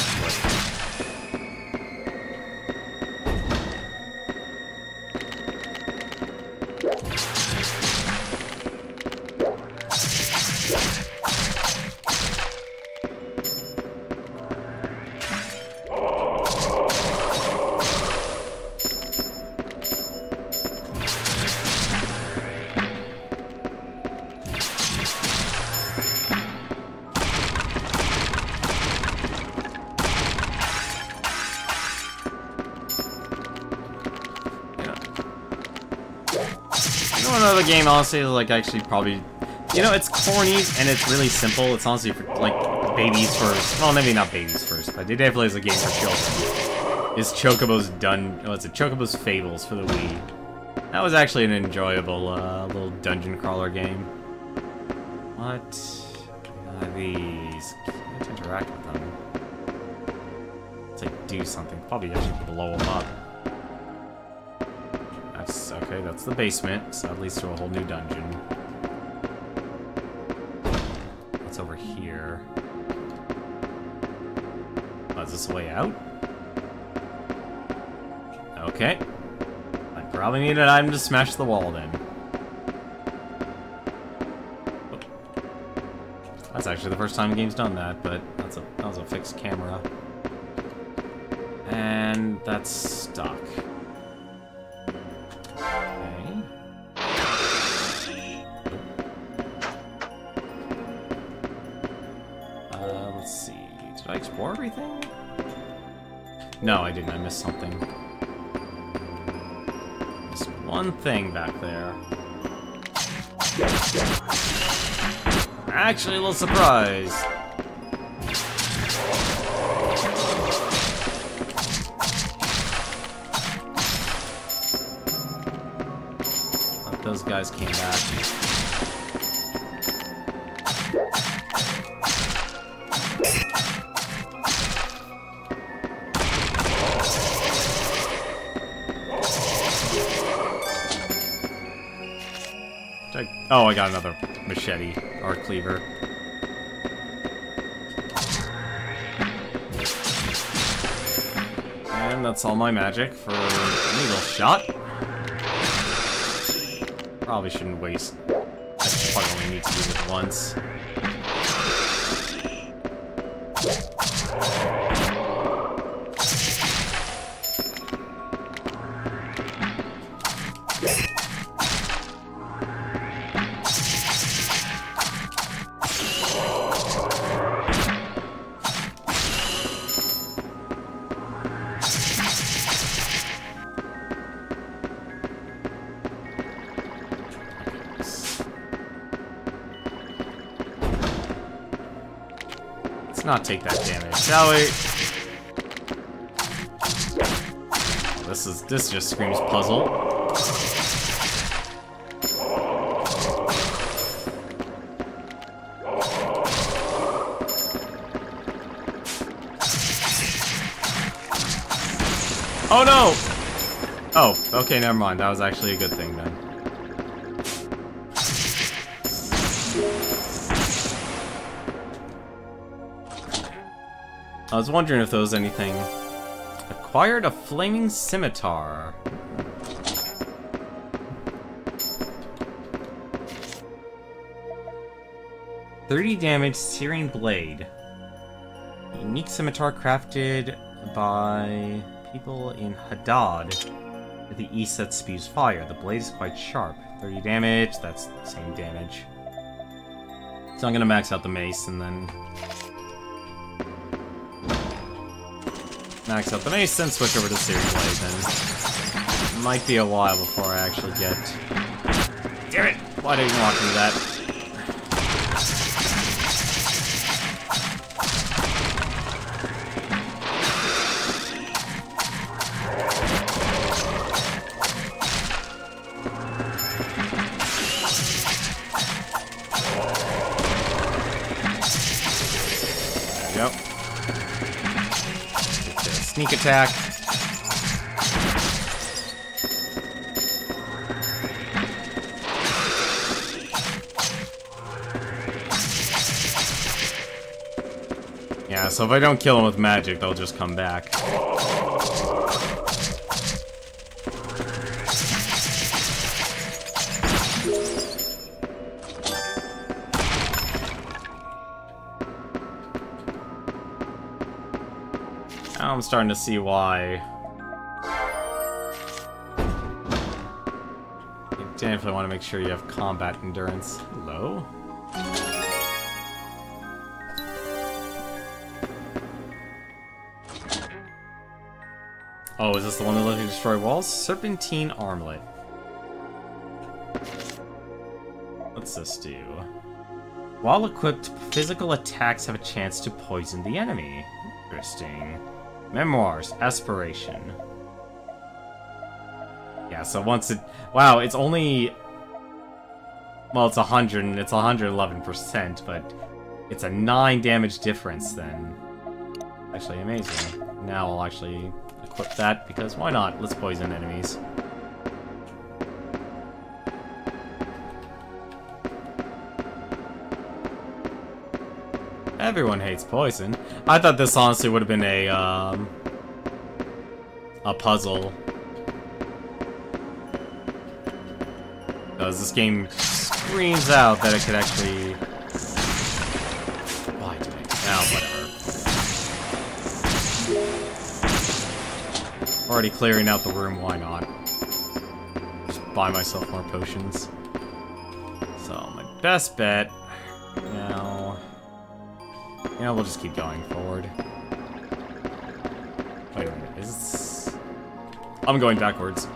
another game, honestly, like, actually probably... You know, it's corny, and it's really simple. It's honestly for, like, babies first. Well, maybe not babies first, but it definitely is a game for children. Is Chocobo's Chocobo's Fables for the Wii. That was actually an enjoyable, little dungeon crawler game. What are these? Can't interact with them. Let's, like, do something. Probably actually blow them up. That's, okay, that's the basement, so that leads to a whole new dungeon. What's over here? Oh, is this a way out? Okay. I probably need an item to smash the wall then. Oh. That's actually the first time the game's done that, but that was a fixed camera. And that's stuck. Okay. Let's see. Did I explore everything? No, I didn't. I missed something. Missed one thing back there. Actually, a little surprise. But those guys came back. Oh, I got another machete, or cleaver. And that's all my magic for needle shot. Probably shouldn't waste. I probably only need to use it once. Not take that damage, shall we? This just screams puzzle. Oh no! Oh, okay, never mind. That was actually a good thing then. I was wondering if there was anything. Acquired a flaming scimitar. $30 damage, searing blade. Unique scimitar crafted by people in Hadad to the east that spews fire. The blade is quite sharp. 30 damage, that's the same damage. So I'm gonna max out the mace and then max out the mace, then switch over to searing blade, then it might be a while before I actually get... Damn it! Why didn't you walk into that? There we go. Sneak attack. Yeah, so if I don't kill them with magic, they'll just come back. Now I'm starting to see why. You definitely want to make sure you have combat endurance. Hello? Oh, is this the one that lets you destroy walls? Serpentine armlet. does this do? While equipped, physical attacks have a chance to poison the enemy. Interesting. Memoirs, aspiration. Yeah, so once it... Wow, it's only... Well, it's 100, and it's 111%, but it's a 9 damage difference then. Actually amazing. Now I'll actually equip that, because why not? Let's poison enemies. Everyone hates poison. I thought this honestly would have been a puzzle. Because this game screams out that it could actually... Why did I... Oh, whatever. Already clearing out the room, why not? Just buy myself more potions. So, my best bet... Now... Yeah, we'll just keep going forward. Wait a minute, is this... I'm going backwards.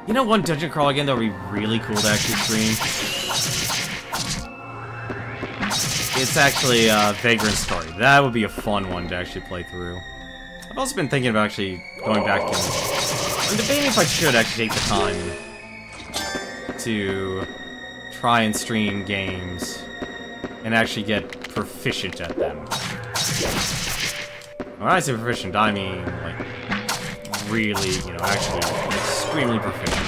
You know one dungeon crawl again that would be really cool to actually stream? It's actually Vagrant Story. That would be a fun one to actually play through. I've also been thinking about actually going back and... I'm debating if I should actually take the time to try and stream games and actually get proficient at them. When I say proficient, I mean, like, really, you know, actually extremely proficient.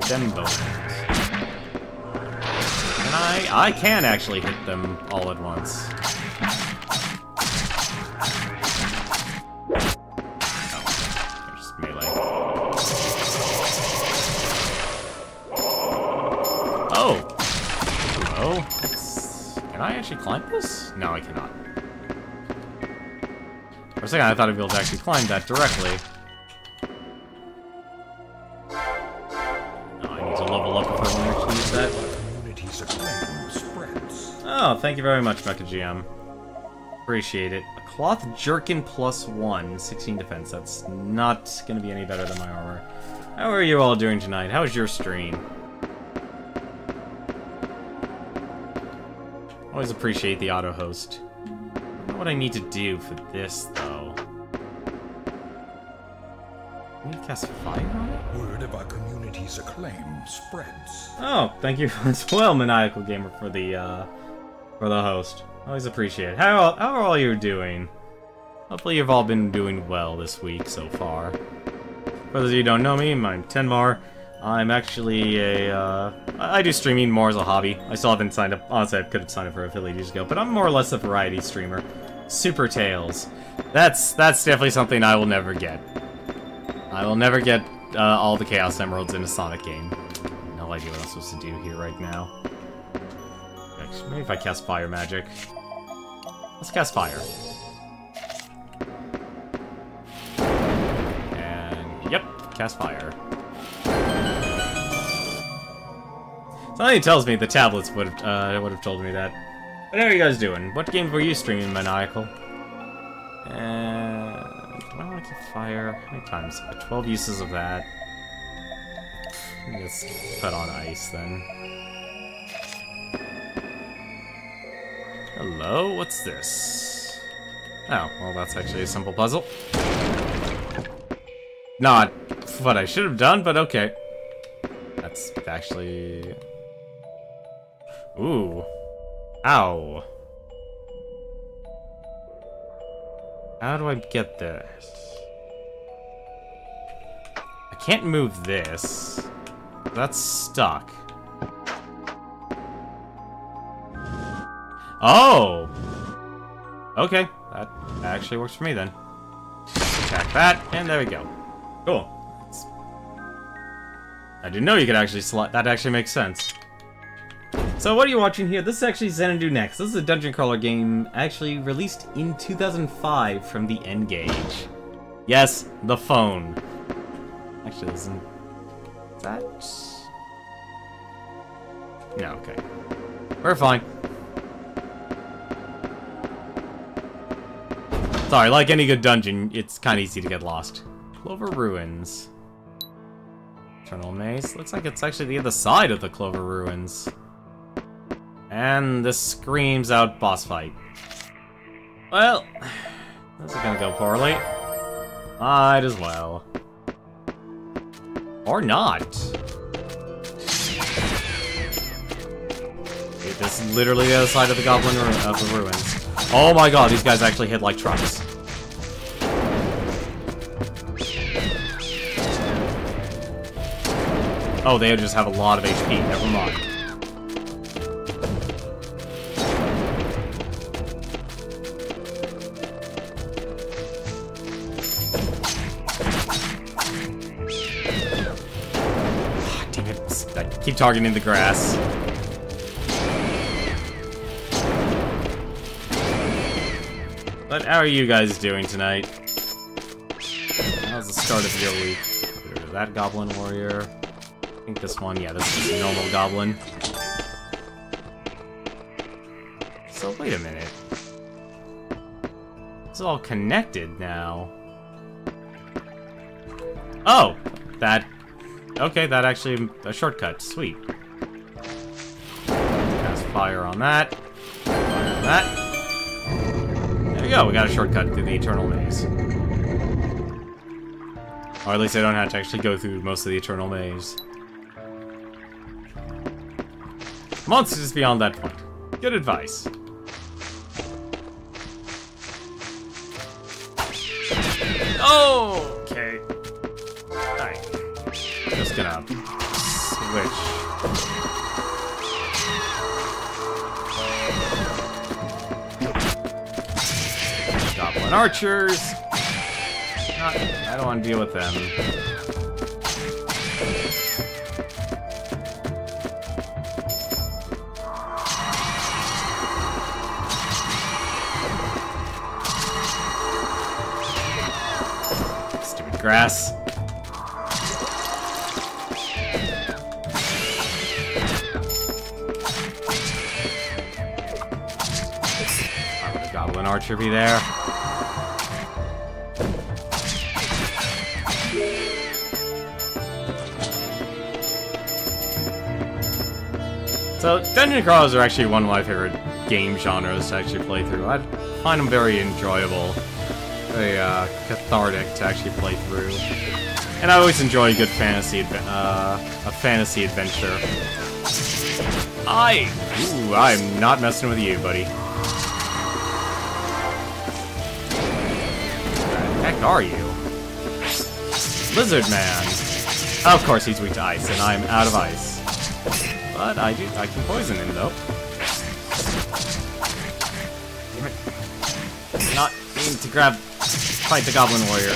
Them both. And I can actually hit them all at once. Can I actually climb this? No, I cannot. For a second, I thought I'd be able to actually climb that directly. No, I need to level up if I want to actually use that. Oh, thank you very much, Mecha GM. Appreciate it. A cloth jerkin +1, 16 defense. That's not going to be any better than my armor. How are you all doing tonight? How was your stream? Always appreciate the auto-host. I don't know what I need to do for this, though. Can we cast fire on it? Word of our community's acclaim spreads. Oh, thank you as well, Maniacal Gamer, for the host. Always appreciate it. How are all you doing? Hopefully you've all been doing well this week so far. For those of you who don't know me, I'm Tenmar. I'm actually a, I do streaming more as a hobby. I still haven't signed up. Honestly, I could have signed up for affiliate years ago, but I'm more or less a variety streamer. Super Tales. That's definitely something I will never get. I will never get all the Chaos Emeralds in a Sonic game. No idea what I'm supposed to do here right now. Actually, maybe if I cast Fire Magic. Let's cast Fire. And, yep, cast Fire. Something tells me the tablets would have told me that. But how are you guys doing? What games were you streaming, Maniacal? And do I want to keep fire? How many times? 12 uses of that. Let's put on ice then. Hello? What's this? Oh, well, that's actually a simple puzzle. Not what I should have done, but okay. That's actually... Ooh. Ow. How do I get this? I can't move this. That's stuck. Oh! Okay, that actually works for me then. Attack that, and there we go. Cool. I didn't know you could actually slot. That actually makes sense. So what are you watching here? This is actually Xanadu Next. This is a dungeon crawler game actually released in 2005 from the N-Gage. Yes, the phone. Actually, isn't that? No, okay. We're fine. Sorry, like any good dungeon, it's kind of easy to get lost. Clover Ruins. Eternal Maze. Looks like it's actually the other side of the Clover Ruins. And this screams out boss fight. Well, this is gonna go poorly. Might as well. Or not. Dude, this is literally the other side of the Goblin of the Ruins. Oh my god, these guys actually hit like trucks. Oh, they just have a lot of HP, never mind. Damn it, I keep targeting the grass. But how are you guys doing tonight? How's the start of your week? That Goblin Warrior. I think this one, yeah, this is a normal Goblin. So, wait a minute. It's all connected now. Oh! That... Okay, that actually... a shortcut. Sweet. Cast fire on that. Fire on that. There we go, we got a shortcut through the Eternal Maze. Or at least I don't have to actually go through most of the Eternal Maze. Monsters beyond that point. Good advice. Oh, okay. Alright. Just gonna switch. Goblin archers. I don't want to deal with them. Stupid grass. Why would a goblin archer be there? So, dungeon crawlers are actually one of my favorite game genres to actually play through. I find them very enjoyable, very cathartic to actually play through, and I always enjoy a good fantasy adventure. I'm not messing with you, buddy. Where the heck are you? Lizard Man. Of course, he's weak to ice, and I'm out of ice. But I can poison him, though. Damn it. Not aim to fight the Goblin Warrior.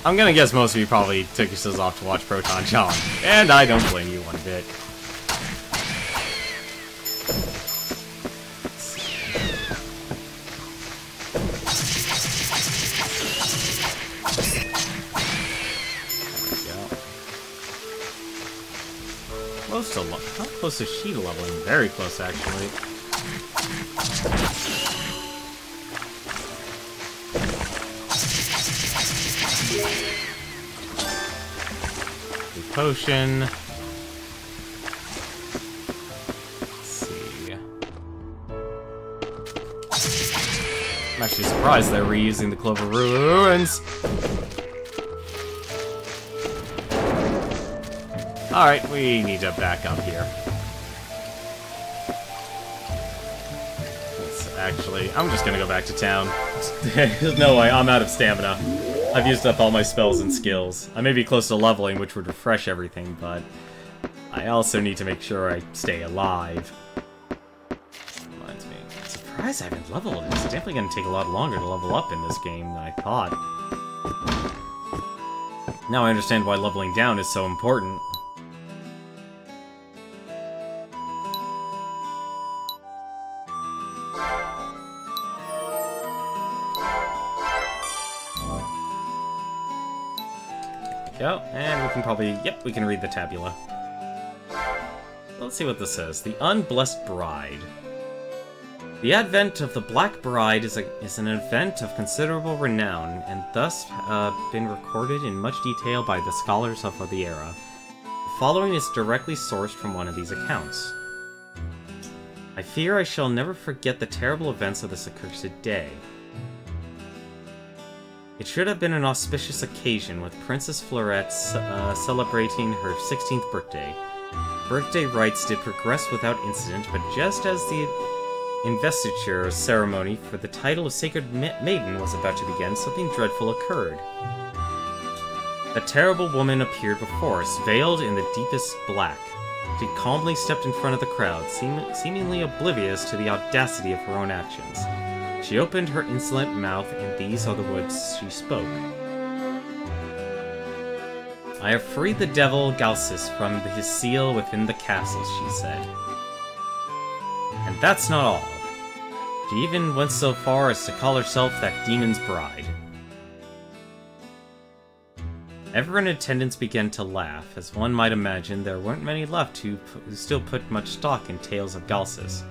I'm gonna guess most of you probably took yourselves off to watch Proton John, and I don't blame you one bit. How close is she to leveling? Very close, actually. The potion. Let's see. I'm actually surprised they're reusing the Clover Ruins. Alright, we need to back up here. Actually, I'm just gonna go back to town. There's no way, I'm out of stamina. I've used up all my spells and skills. I may be close to leveling, which would refresh everything, but I also need to make sure I stay alive. Reminds me, I'm surprised I haven't leveled. It's definitely gonna take a lot longer to level up in this game than I thought. Now I understand why leveling down is so important. Go, and we can probably, yep, we can read the tabula. Let's see what this says. The Unblessed Bride. The advent of the Black Bride is an event of considerable renown, and thus been recorded in much detail by the scholars of the era. The following is directly sourced from one of these accounts. I fear I shall never forget the terrible events of this accursed day. It should have been an auspicious occasion, with Princess Fleurette celebrating her 16th birthday. Birthday rites did progress without incident, but just as the investiture ceremony for the title of Sacred Maiden was about to begin, something dreadful occurred. A terrible woman appeared before us, veiled in the deepest black. She calmly stepped in front of the crowd, seemingly oblivious to the audacity of her own actions. She opened her insolent mouth, and these are the words she spoke. I have freed the devil Galsus from his seal within the castle, she said. And that's not all. She even went so far as to call herself that demon's bride. Everyone in attendance began to laugh. As one might imagine, there weren't many left who still put much stock in tales of Galsus.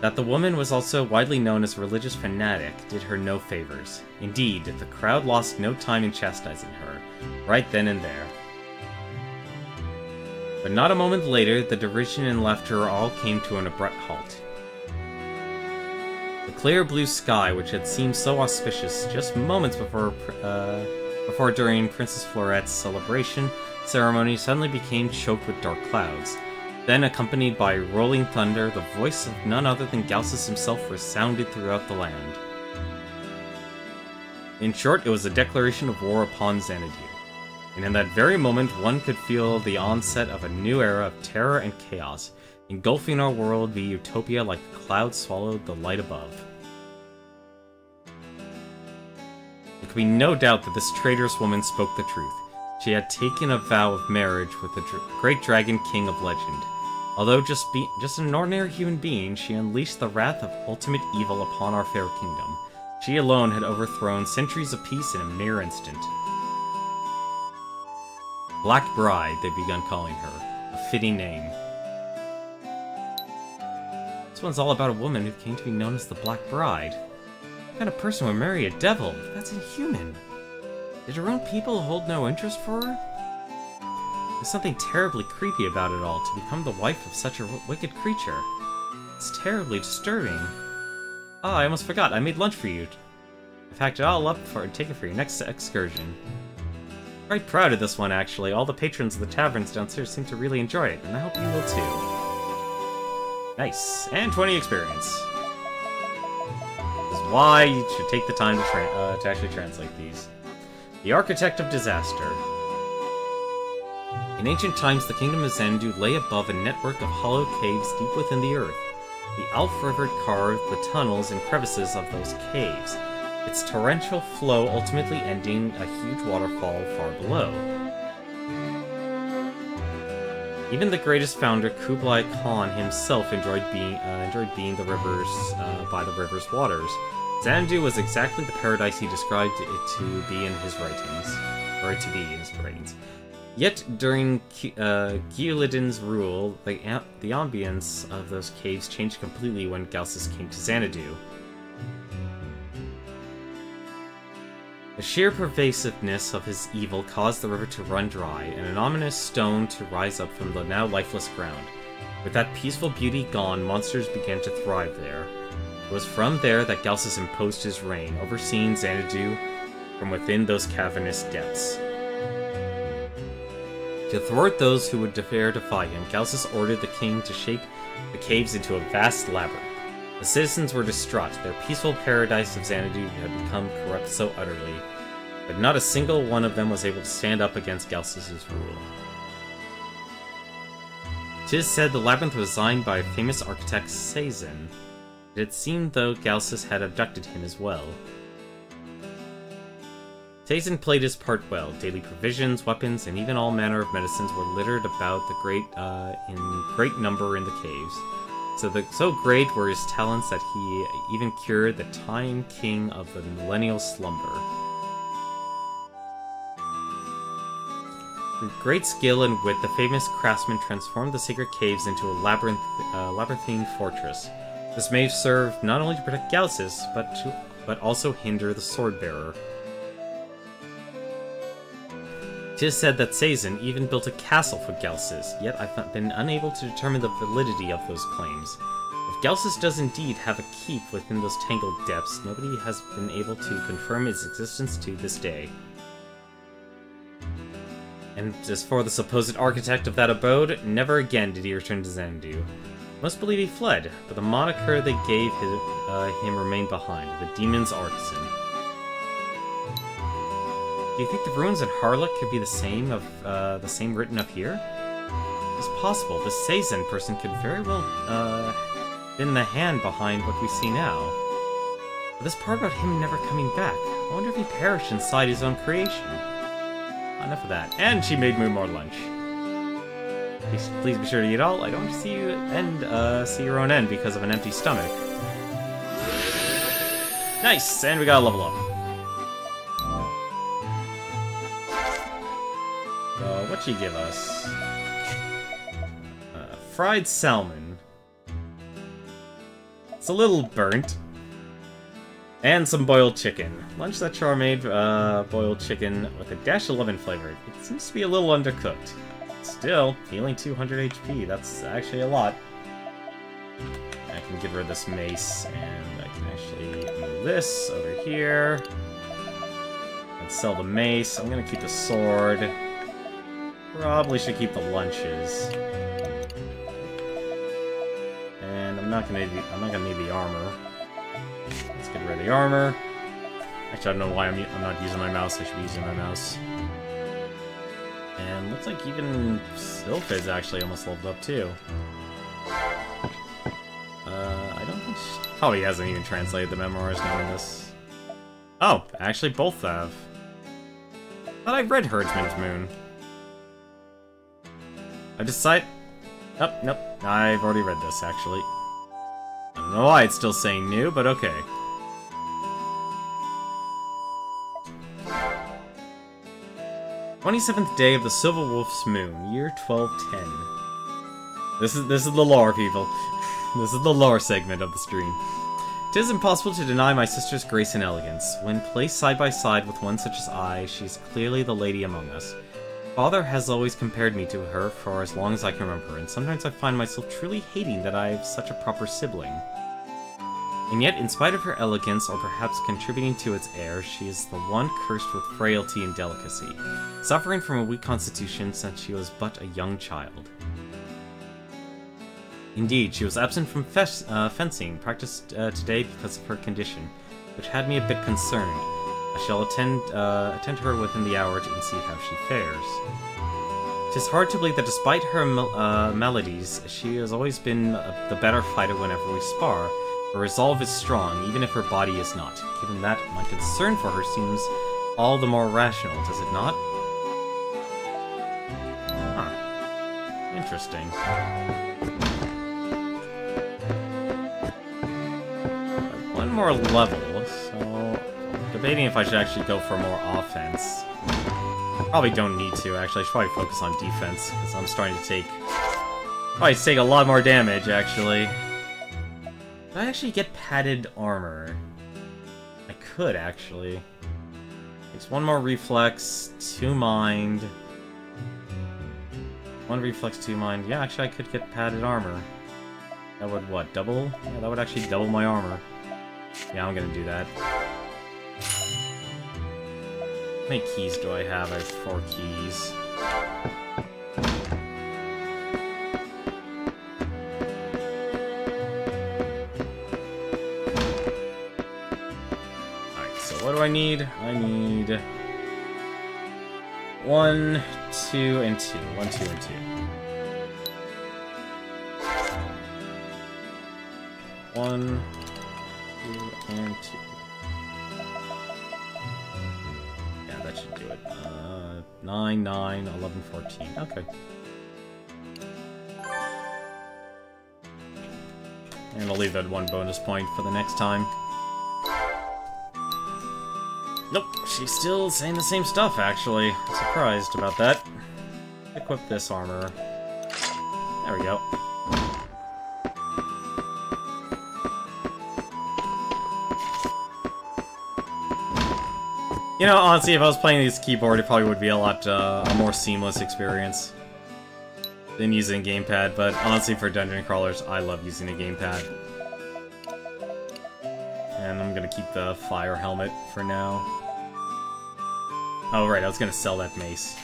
That the woman was also widely known as a religious fanatic did her no favors. Indeed, the crowd lost no time in chastising her, right then and there. But not a moment later, the derision and laughter all came to an abrupt halt. The clear blue sky, which had seemed so auspicious just moments before during Princess Fleurette's celebration ceremony, suddenly became choked with dark clouds. Then, accompanied by rolling thunder, the voice of none other than Galsus himself resounded throughout the land. In short, it was a declaration of war upon Xanadu. And in that very moment, one could feel the onset of a new era of terror and chaos, engulfing our world via utopia like the clouds swallowed the light above. There could be no doubt that this traitorous woman spoke the truth. She had taken a vow of marriage with the great dragon king of legend. Although just an ordinary human being, she unleashed the wrath of ultimate evil upon our fair kingdom. She alone had overthrown centuries of peace in a mere instant. Black Bride, they begun calling her. A fitting name. This one's all about a woman who came to be known as the Black Bride. What kind of person would marry a devil? That's inhuman. Did her own people hold no interest for her? There's something terribly creepy about it all, to become the wife of such a wicked creature. It's terribly disturbing. Oh, I almost forgot, I made lunch for you. I packed it all up and take it for your next excursion. Quite proud of this one, actually. All the patrons of the taverns downstairs seem to really enjoy it, and I hope you will too. Nice. And 20 experience. This is why you should take the time to actually translate these. The Architect of Disaster. In ancient times, the kingdom of Xanadu lay above a network of hollow caves deep within the earth. The Alf River carved the tunnels and crevices of those caves, its torrential flow ultimately ending a huge waterfall far below. Even the greatest founder, Kublai Khan himself, enjoyed being the rivers by the river's waters. Xanadu was exactly the paradise he described it to be in his writings, Yet, during Giulidin's rule, the ambience of those caves changed completely when Galsus came to Xanadu. The sheer pervasiveness of his evil caused the river to run dry, and an ominous stone to rise up from the now lifeless ground. With that peaceful beauty gone, monsters began to thrive there. It was from there that Galsus imposed his reign, overseeing Xanadu from within those cavernous depths. To thwart those who would dare defy him, Galsus ordered the king to shape the caves into a vast labyrinth. The citizens were distraught. Their peaceful paradise of Xanadu had become corrupt so utterly, but not a single one of them was able to stand up against Galsus's rule. 'Tis said the labyrinth was designed by famous architect Sazin. It seemed though Galsus had abducted him as well. Sazin played his part well. Daily provisions, weapons, and even all manner of medicines were littered about in great number in the caves. So great were his talents that he even cured the Time King of the millennial slumber. With great skill and wit, the famous craftsman transformed the sacred caves into a labyrinthine fortress. This may serve not only to protect Gausis, but also hinder the sword-bearer. It is said that Sazin even built a castle for Gausis, yet I've been unable to determine the validity of those claims. If Gausis does indeed have a keep within those tangled depths, nobody has been able to confirm its existence to this day. And as for the supposed architect of that abode, never again did he return to Xanadu. Most believe he fled, but the moniker they gave him remained behind, the Demon's Artisan. Do you think the ruins at Harlech could be the same written up here? It's possible. This Sazin person could very well been the hand behind what we see now. But this part about him never coming back, I wonder if he perished inside his own creation. Enough of that. And she made me more lunch. Please be sure to eat all. I don't want to see you see your own end because of an empty stomach. Nice! And we got a level up. What'd she give us? Fried salmon. It's a little burnt. And some boiled chicken. Lunch that Char made, boiled chicken with a dash of lemon flavored. It seems to be a little undercooked. Still, healing 200 HP, that's actually a lot. I can give her this mace, and I can actually move this over here. And sell the mace. I'm gonna keep the sword. Probably should keep the lunches. And I'm not gonna need the armor. Let's get rid of the armor. Actually, I don't know why I'm not using my mouse. I should be using my mouse. And looks like even Sylphid's actually almost leveled up too. I don't think she probably hasn't even translated the memoirs knowing this. Oh, actually both have. Thought I read Herdsman's Moon. I decide. Oh, nope. I've already read this actually. I don't know why it's still saying new, but okay. "27th day of the Silver Wolf's Moon, year 1210. This is the lore, people. This is the lore segment of the stream. "'Tis impossible to deny my sister's grace and elegance. When placed side by side with one such as I, she is clearly the lady among us. Father has always compared me to her for as long as I can remember, and sometimes I find myself truly hating that I have such a proper sibling. And yet, in spite of her elegance, or perhaps contributing to its air, she is the one cursed with frailty and delicacy, suffering from a weak constitution since she was but a young child. Indeed, she was absent from fencing, practiced today because of her condition, which had me a bit concerned. I shall attend to her within the hour and see how she fares. 'Tis hard to believe that despite her maladies, she has always been the better fighter whenever we spar. Her resolve is strong, even if her body is not. Given that, my concern for her seems all the more rational, does it not?" Huh. Interesting. One more level, so debating if I should actually go for more offense. Probably don't need to, actually. I should probably focus on defense, because I'm starting to take a lot more damage, actually. Did I actually get padded armor? I could, actually. Takes one more reflex, 2 mind. 1 reflex, 2 mind. Yeah, actually I could get padded armor. That would, what, double? Yeah, that would actually double my armor. Yeah, I'm gonna do that. How many keys do I have? I have 4 keys. What do I need? I need 1, 2, and 2. 1, 2, and 2. 1, 2, and 2. Yeah, that should do it. 9, 9, 11, 14. Okay. And I'll leave that 1 bonus point for the next time. Nope, she's still saying the same stuff, actually. I'm surprised about that. Equip this armor. There we go. You know, honestly, if I was playing this keyboard, it probably would be a lot a more seamless experience than using a gamepad, but honestly, for dungeon crawlers, I love using a gamepad. And I'm gonna keep the fire helmet for now. Oh, right, I was gonna sell that mace.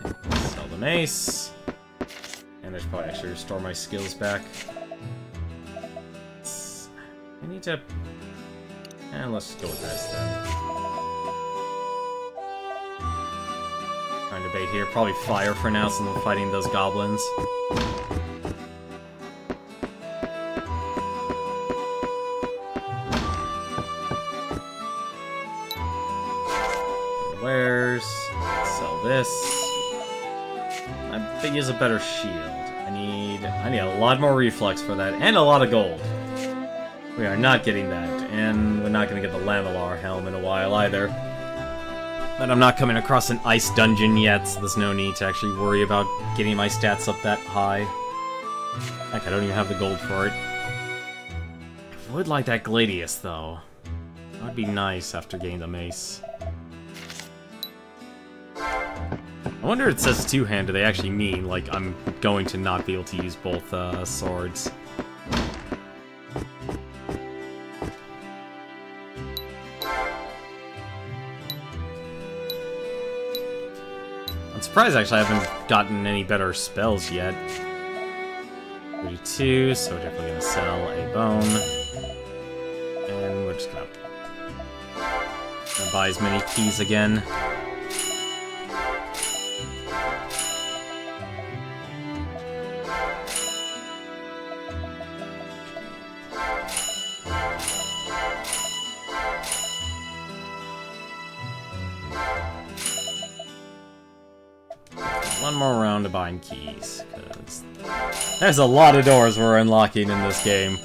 Okay, sell the mace. And I should probably actually restore my skills back. I need to... And let's just go with this then. Trying to bait here. Probably fire for now since I'm fighting those goblins. Wares. Sell this. I think he has a better shield. I need a lot more reflex for that, and a lot of gold. We are not getting that, and we're not going to get the Lamellar helm in a while either. But I'm not coming across an ice dungeon yet, so there's no need to actually worry about getting my stats up that high. Heck, I don't even have the gold for it. I would like that Gladius, though. That would be nice after getting the mace. I wonder if it says two-hand, do they actually mean, like, I'm going to not be able to use both swords? I'm surprised, actually, I haven't gotten any better spells yet. 32, so we're definitely gonna sell a bone. And we're just gonna buy as many keys again. One more round of buying keys, because there's a lot of doors we're unlocking in this game.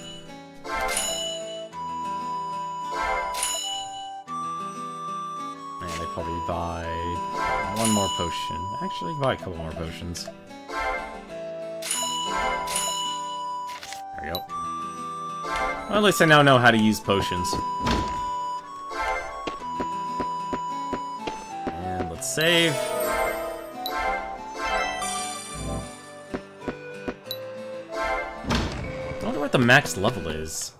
And I probably buy one more potion. Actually, buy a couple more potions. There we go. Well, at least I now know how to use potions. And let's save. I wonder what the max level is.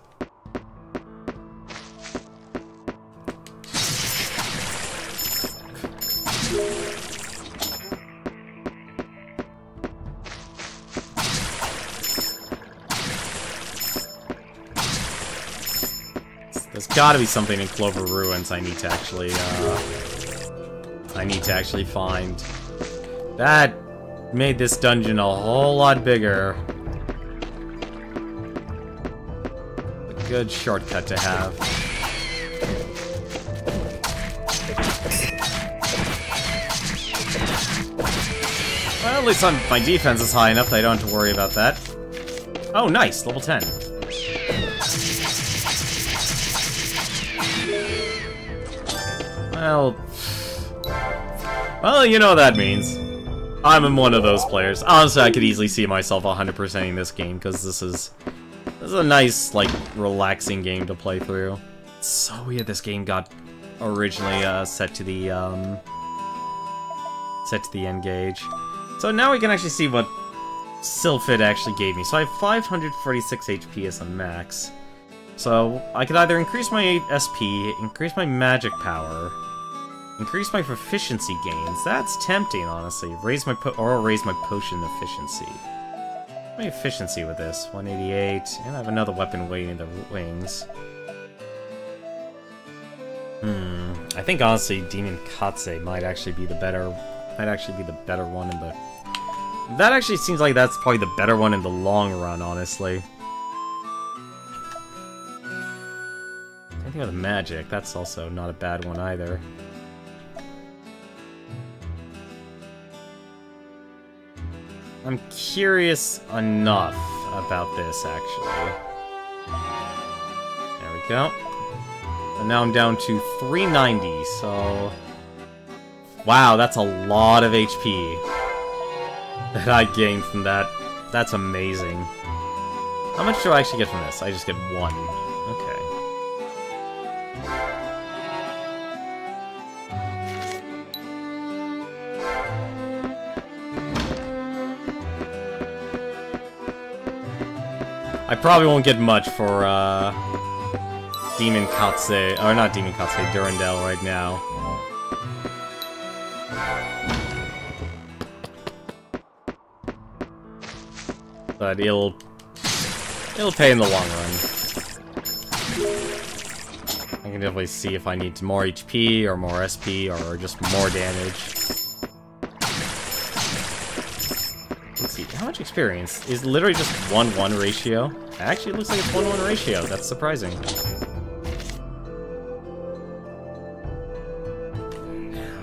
There's gotta be something in Clover Ruins I need to actually find. That made this dungeon a whole lot bigger. Good shortcut to have. Well, at least my defense is high enough that I don't have to worry about that. Oh, nice! Level 10. Well, you know what that means. I'm one of those players. Honestly, I could easily see myself 100%ing this game, because this is a nice, like, relaxing game to play through. It's so weird this game got originally set to the end gauge. So now we can actually see what Sylphid actually gave me. So I have 546 HP as a max. So I could either increase my SP, increase my magic power, increase my proficiency gains. That's tempting, honestly. Raise my potion efficiency. My efficiency with this, 188, and I have another weapon waiting in the wings. I think honestly, Demon Katse might actually be the better one in the. That actually seems like that's probably the better one in the long run, honestly. I think of the magic. That's also not a bad one either. I'm curious enough about this, actually. There we go. And now I'm down to 390, so... Wow, that's a lot of HP that I gained from that. That's amazing. How much do I actually get from this? I just get 1. Okay. I probably won't get much for, Demon Katse, or not Demon Katse, Durandal right now. But it'll pay in the long run. I can definitely see if I need more HP, or more SP, or just more damage. Let's see, how much experience? Is literally just 1-1 ratio? Actually, it looks like it's 1-1 ratio. That's surprising.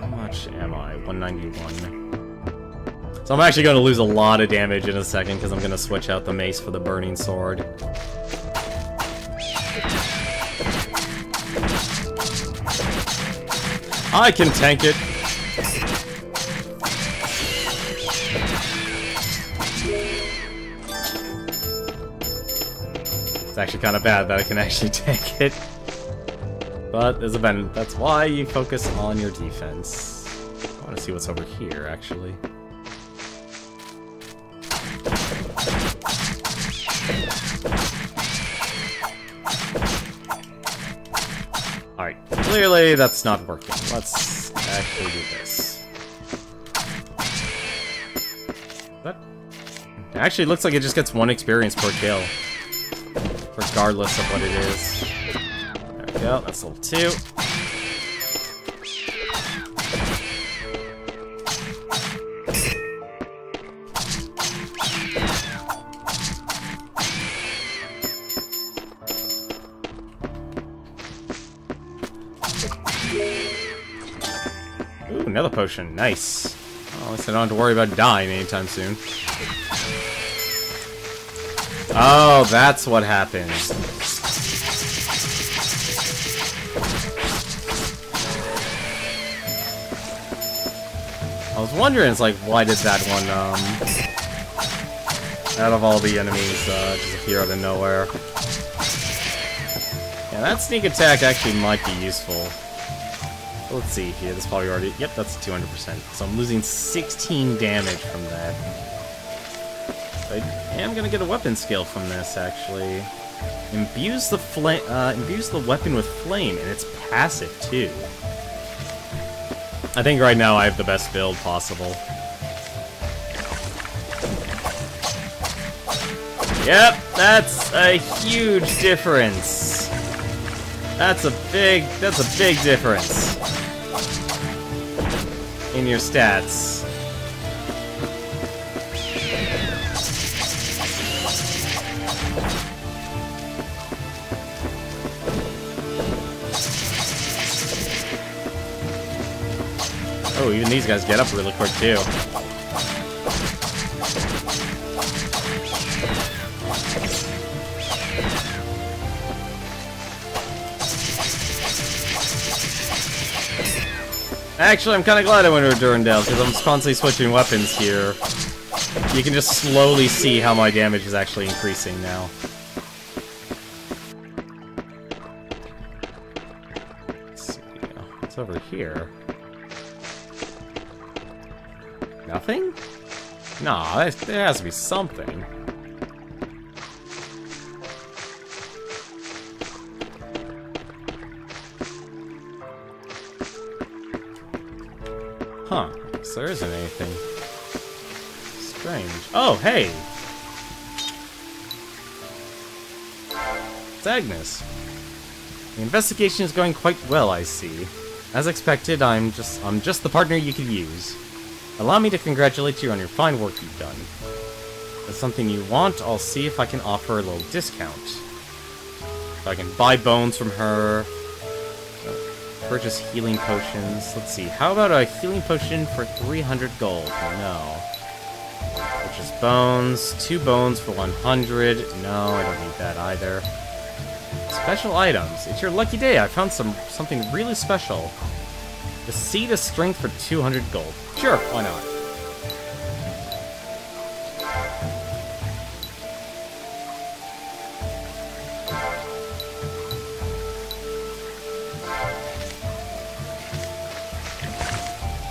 How much am I? 191. So I'm actually going to lose a lot of damage in a second, because I'm going to switch out the mace for the burning sword. I can tank it! It's actually kind of bad that I can actually tank it. But there's a benefit. That's why you focus on your defense. I want to see what's over here, actually. Alright, clearly that's not working. Let's actually do this. What? Actually, it looks like it just gets 1 experience per kill. Regardless of what it is. There we go, that's level 2. Ooh, another potion, nice. Well, at least I don't have to worry about dying anytime soon. Oh, that's what happened. I was wondering, it's like, why did that one, out of all the enemies, just appear out of nowhere? Yeah, that sneak attack actually might be useful. Let's see here, this probably already... Yep, that's 200%. So I'm losing 16 damage from that. I am gonna get a weapon skill from this, actually. Imbues the weapon with flame, and it's passive too. I think right now I have the best build possible. Yep, that's a huge difference. That's a big difference in your stats. Oh, even these guys get up really quick, too. Actually, I'm kind of glad I went to a Durandal, because I'm constantly switching weapons here. You can just slowly see how my damage is actually increasing now. Let's see, what's over here? Nothing? Nah, there has to be something. Huh, I guess there isn't anything. Strange. Oh, hey! It's Agnes. The investigation is going quite well, I see. As expected, I'm just the partner you could use. Allow me to congratulate you on your fine work you've done. If there's something you want, I'll see if I can offer a little discount. If I can buy bones from her, purchase healing potions. Let's see, how about a healing potion for 300 gold? No. Purchase bones, 2 bones for 100. No, I don't need that either. Special items. It's your lucky day. I found something really special. The Seed of Strength for 200 gold. Sure, why not?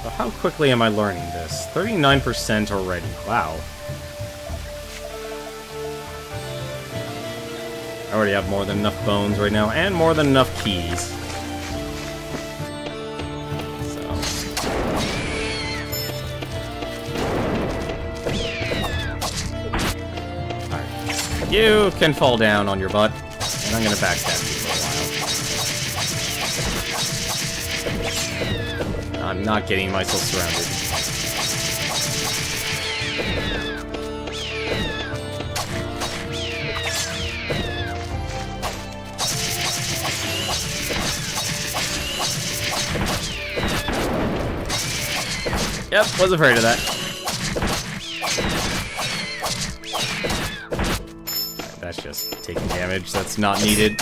So how quickly am I learning this? 39% already. Wow. I already have more than enough bones right now, and more than enough keys. You can fall down on your butt, and I'm gonna backstab you for a while. I'm not getting myself surrounded. Yep, was afraid of that. That's just taking damage that's not needed.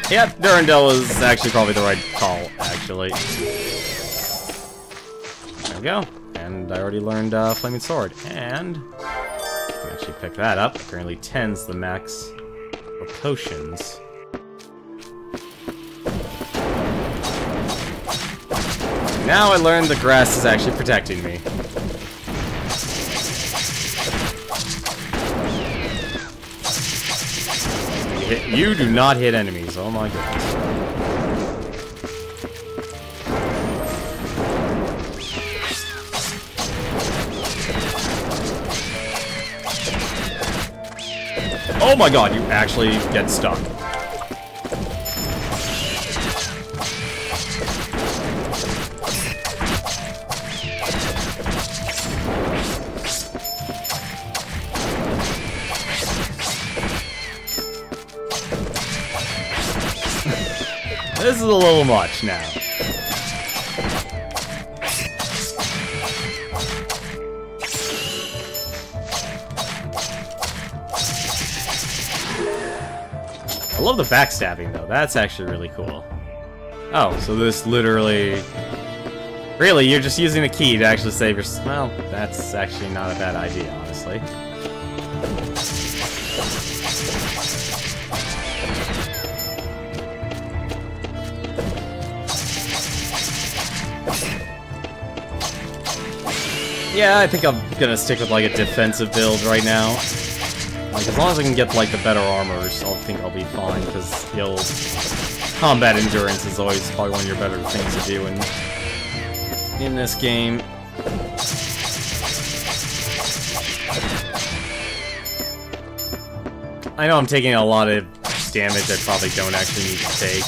Yep, Durandal was actually probably the right call, actually. There we go. And I already learned Flaming Sword. And I can actually pick that up. Apparently 10's the max for potions. Now I learned the grass is actually protecting me. You do not hit enemies, oh my goodness. Oh my god, you actually get stuck. This is a little much now. I love the backstabbing, though. That's actually really cool. Oh, so this literally... Really, you're just using a key to actually save your... Well, that's actually not a bad idea, honestly. Yeah, I think I'm gonna stick with, like, a defensive build right now. Like, as long as I can get, like, the better armors, I think I'll be fine, because combat endurance is always probably one of your better things to do in this game. I know I'm taking a lot of damage I probably don't actually need to take.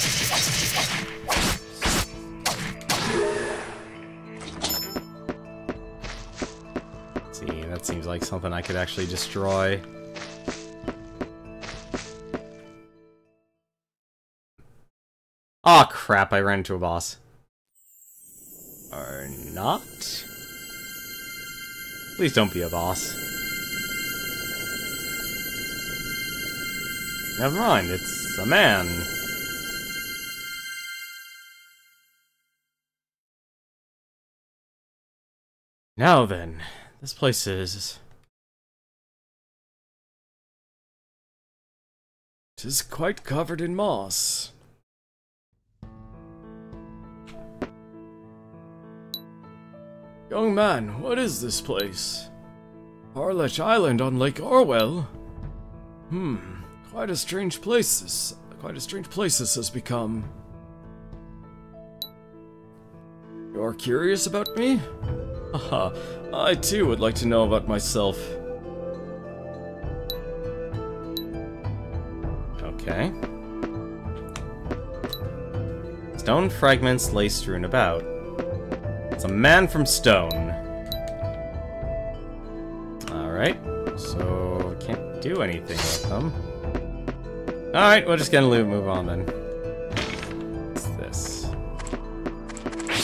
Seems like something I could actually destroy. Aw, oh, crap, I ran into a boss. Or not? Please don't be a boss. Never mind, it's a man. Now then. This place is... It is quite covered in moss. Young man, what is this place? Harlech Island on Lake Orwell? Quite a strange place this has become. You're curious about me? Haha, I too would like to know about myself. Okay. Stone fragments lay strewn about. It's a man from stone. Alright, so I can't do anything with them. Alright, we're just gonna move on then. What's this?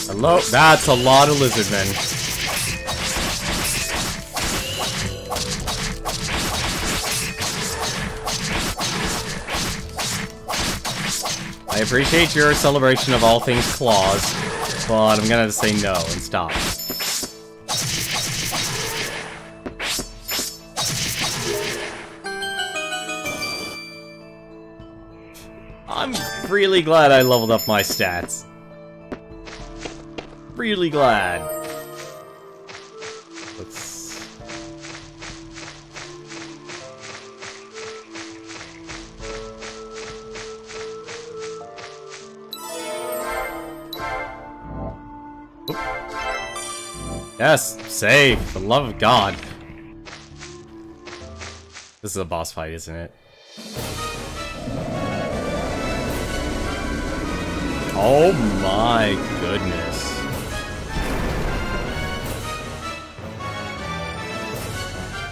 Hello? That's a lot of lizardmen. I appreciate your celebration of all things claws, but I'm gonna say no and stop. I'm really glad I leveled up my stats. Really glad. Let's... Oop. Yes, save, for the love of God. This is a boss fight, isn't it? Oh my goodness.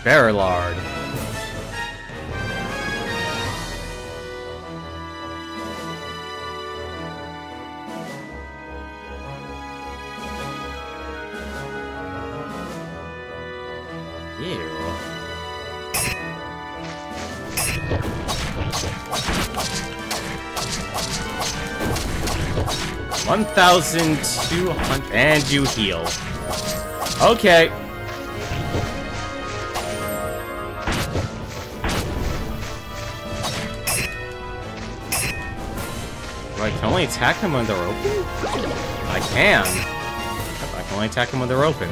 Barrelard. Ew. 1,200, and you heal. Okay. Do I can only attack them when they're open? I can. I can only attack them when they're open.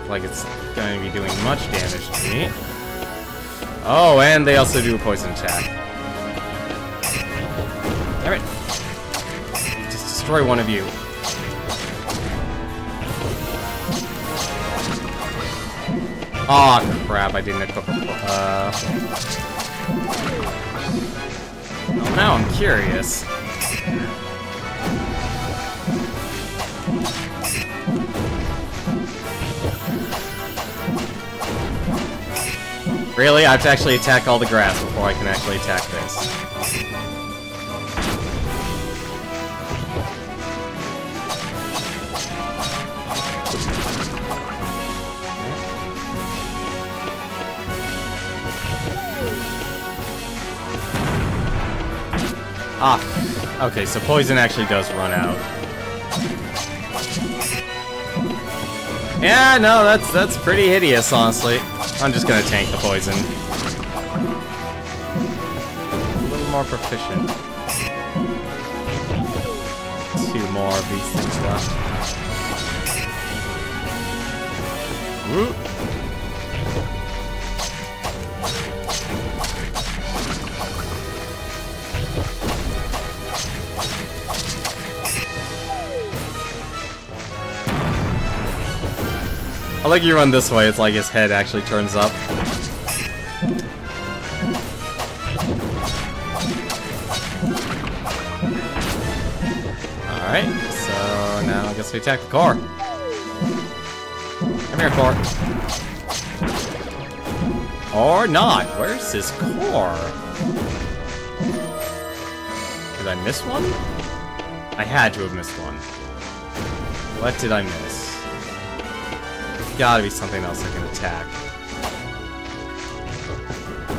Like it's going to be doing much damage to me. Oh, and they also do a poison attack. Alright. Just destroy one of you. Aw, oh, crap, I didn't equip well, now I'm curious. Really? I have to actually attack all the grass before I can actually attack this. Ah, okay, so poison actually does run out. Yeah, no, that's pretty hideous, honestly. I'm just gonna tank the poison. A little more proficient. 2 more of these things left. Whoop. I like you run this way, it's like his head actually turns up. Alright, so now I guess we attack the core. Come here, core. Or not. Where's his core? Did I miss one? I had to have missed one. What did I miss? Gotta be something else I can attack.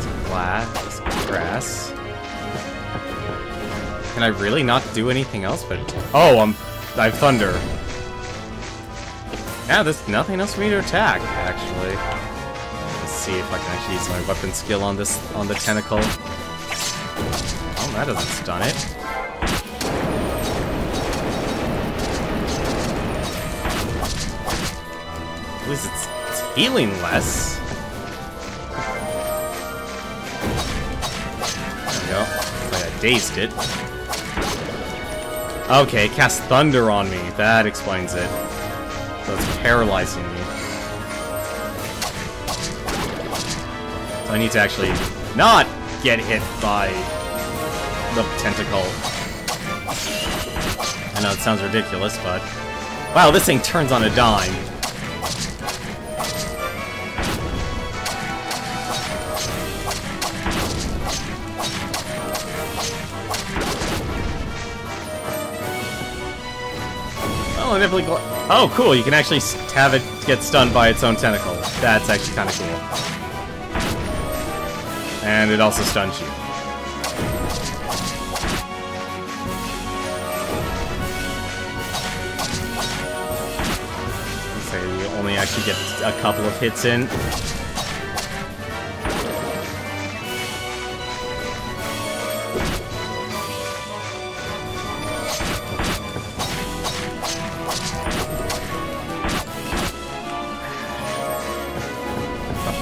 Some glass, grass. Can I really not do anything else but... Oh, I have thunder. Yeah, there's nothing else for me to attack, actually. Let's see if I can actually use my weapon skill on the tentacle. Oh, that doesn't stun it. At least it's healing less. There we go. Like I dazed it. Okay, it casts thunder on me. That explains it. So it's paralyzing me. So I need to actually not get hit by the tentacle. I know it sounds ridiculous, but... Wow, this thing turns on a dime. Oh, oh, cool! You can actually have it get stunned by its own tentacle. That's actually kind of cool. And it also stuns you. So you only actually get a couple of hits in.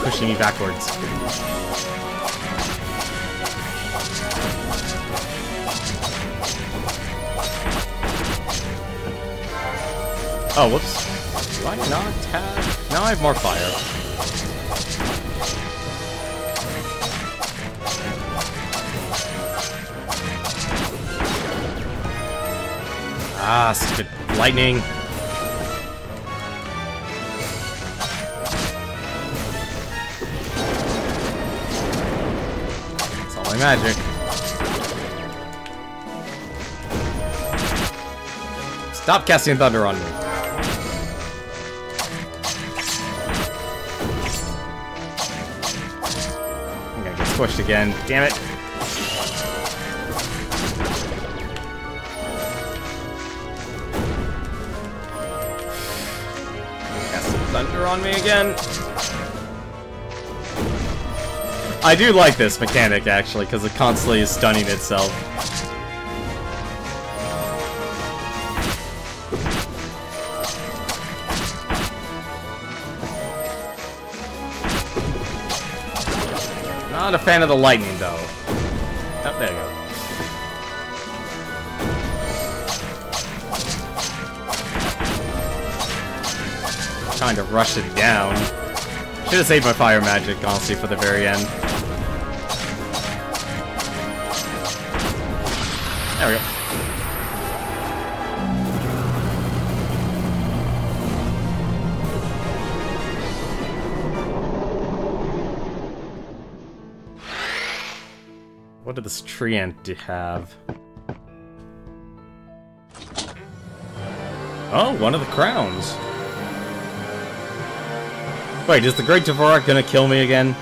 Pushing me backwards. Oh, whoops. Do I not have... Now I have more fire. Ah, stupid lightning. Magic. Stop casting thunder on me. I'm gonna get squished again. Damn it. Casting thunder on me again. I do like this mechanic, actually, because it constantly is stunning itself. Not a fan of the lightning, though. Oh, there you go. Trying to rush it down. Should have saved my fire magic, honestly, for the very end. There we go. What did this tree ant have? Oh, one of the crowns. Wait, is the Great Dvorak gonna kill me again?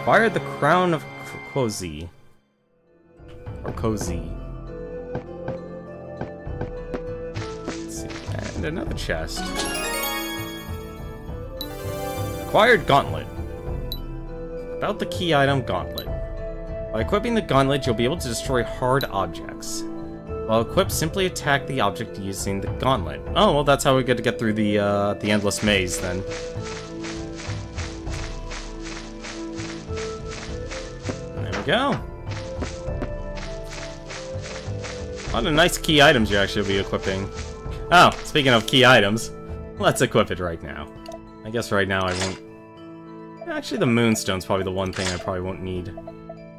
Acquired the crown of Kozi. Or Cozy. Let's see. And another chest. Acquired Gauntlet. About the key item Gauntlet. By equipping the Gauntlet, you'll be able to destroy hard objects. While equipped, simply attack the object using the Gauntlet. Oh, well, that's how we get to get through the endless maze, then. There we go. A lot of nice key items you actually will be equipping. Oh, speaking of key items, let's equip it right now. I guess right now I won't... Actually, the Moonstone's probably the one thing I probably won't need.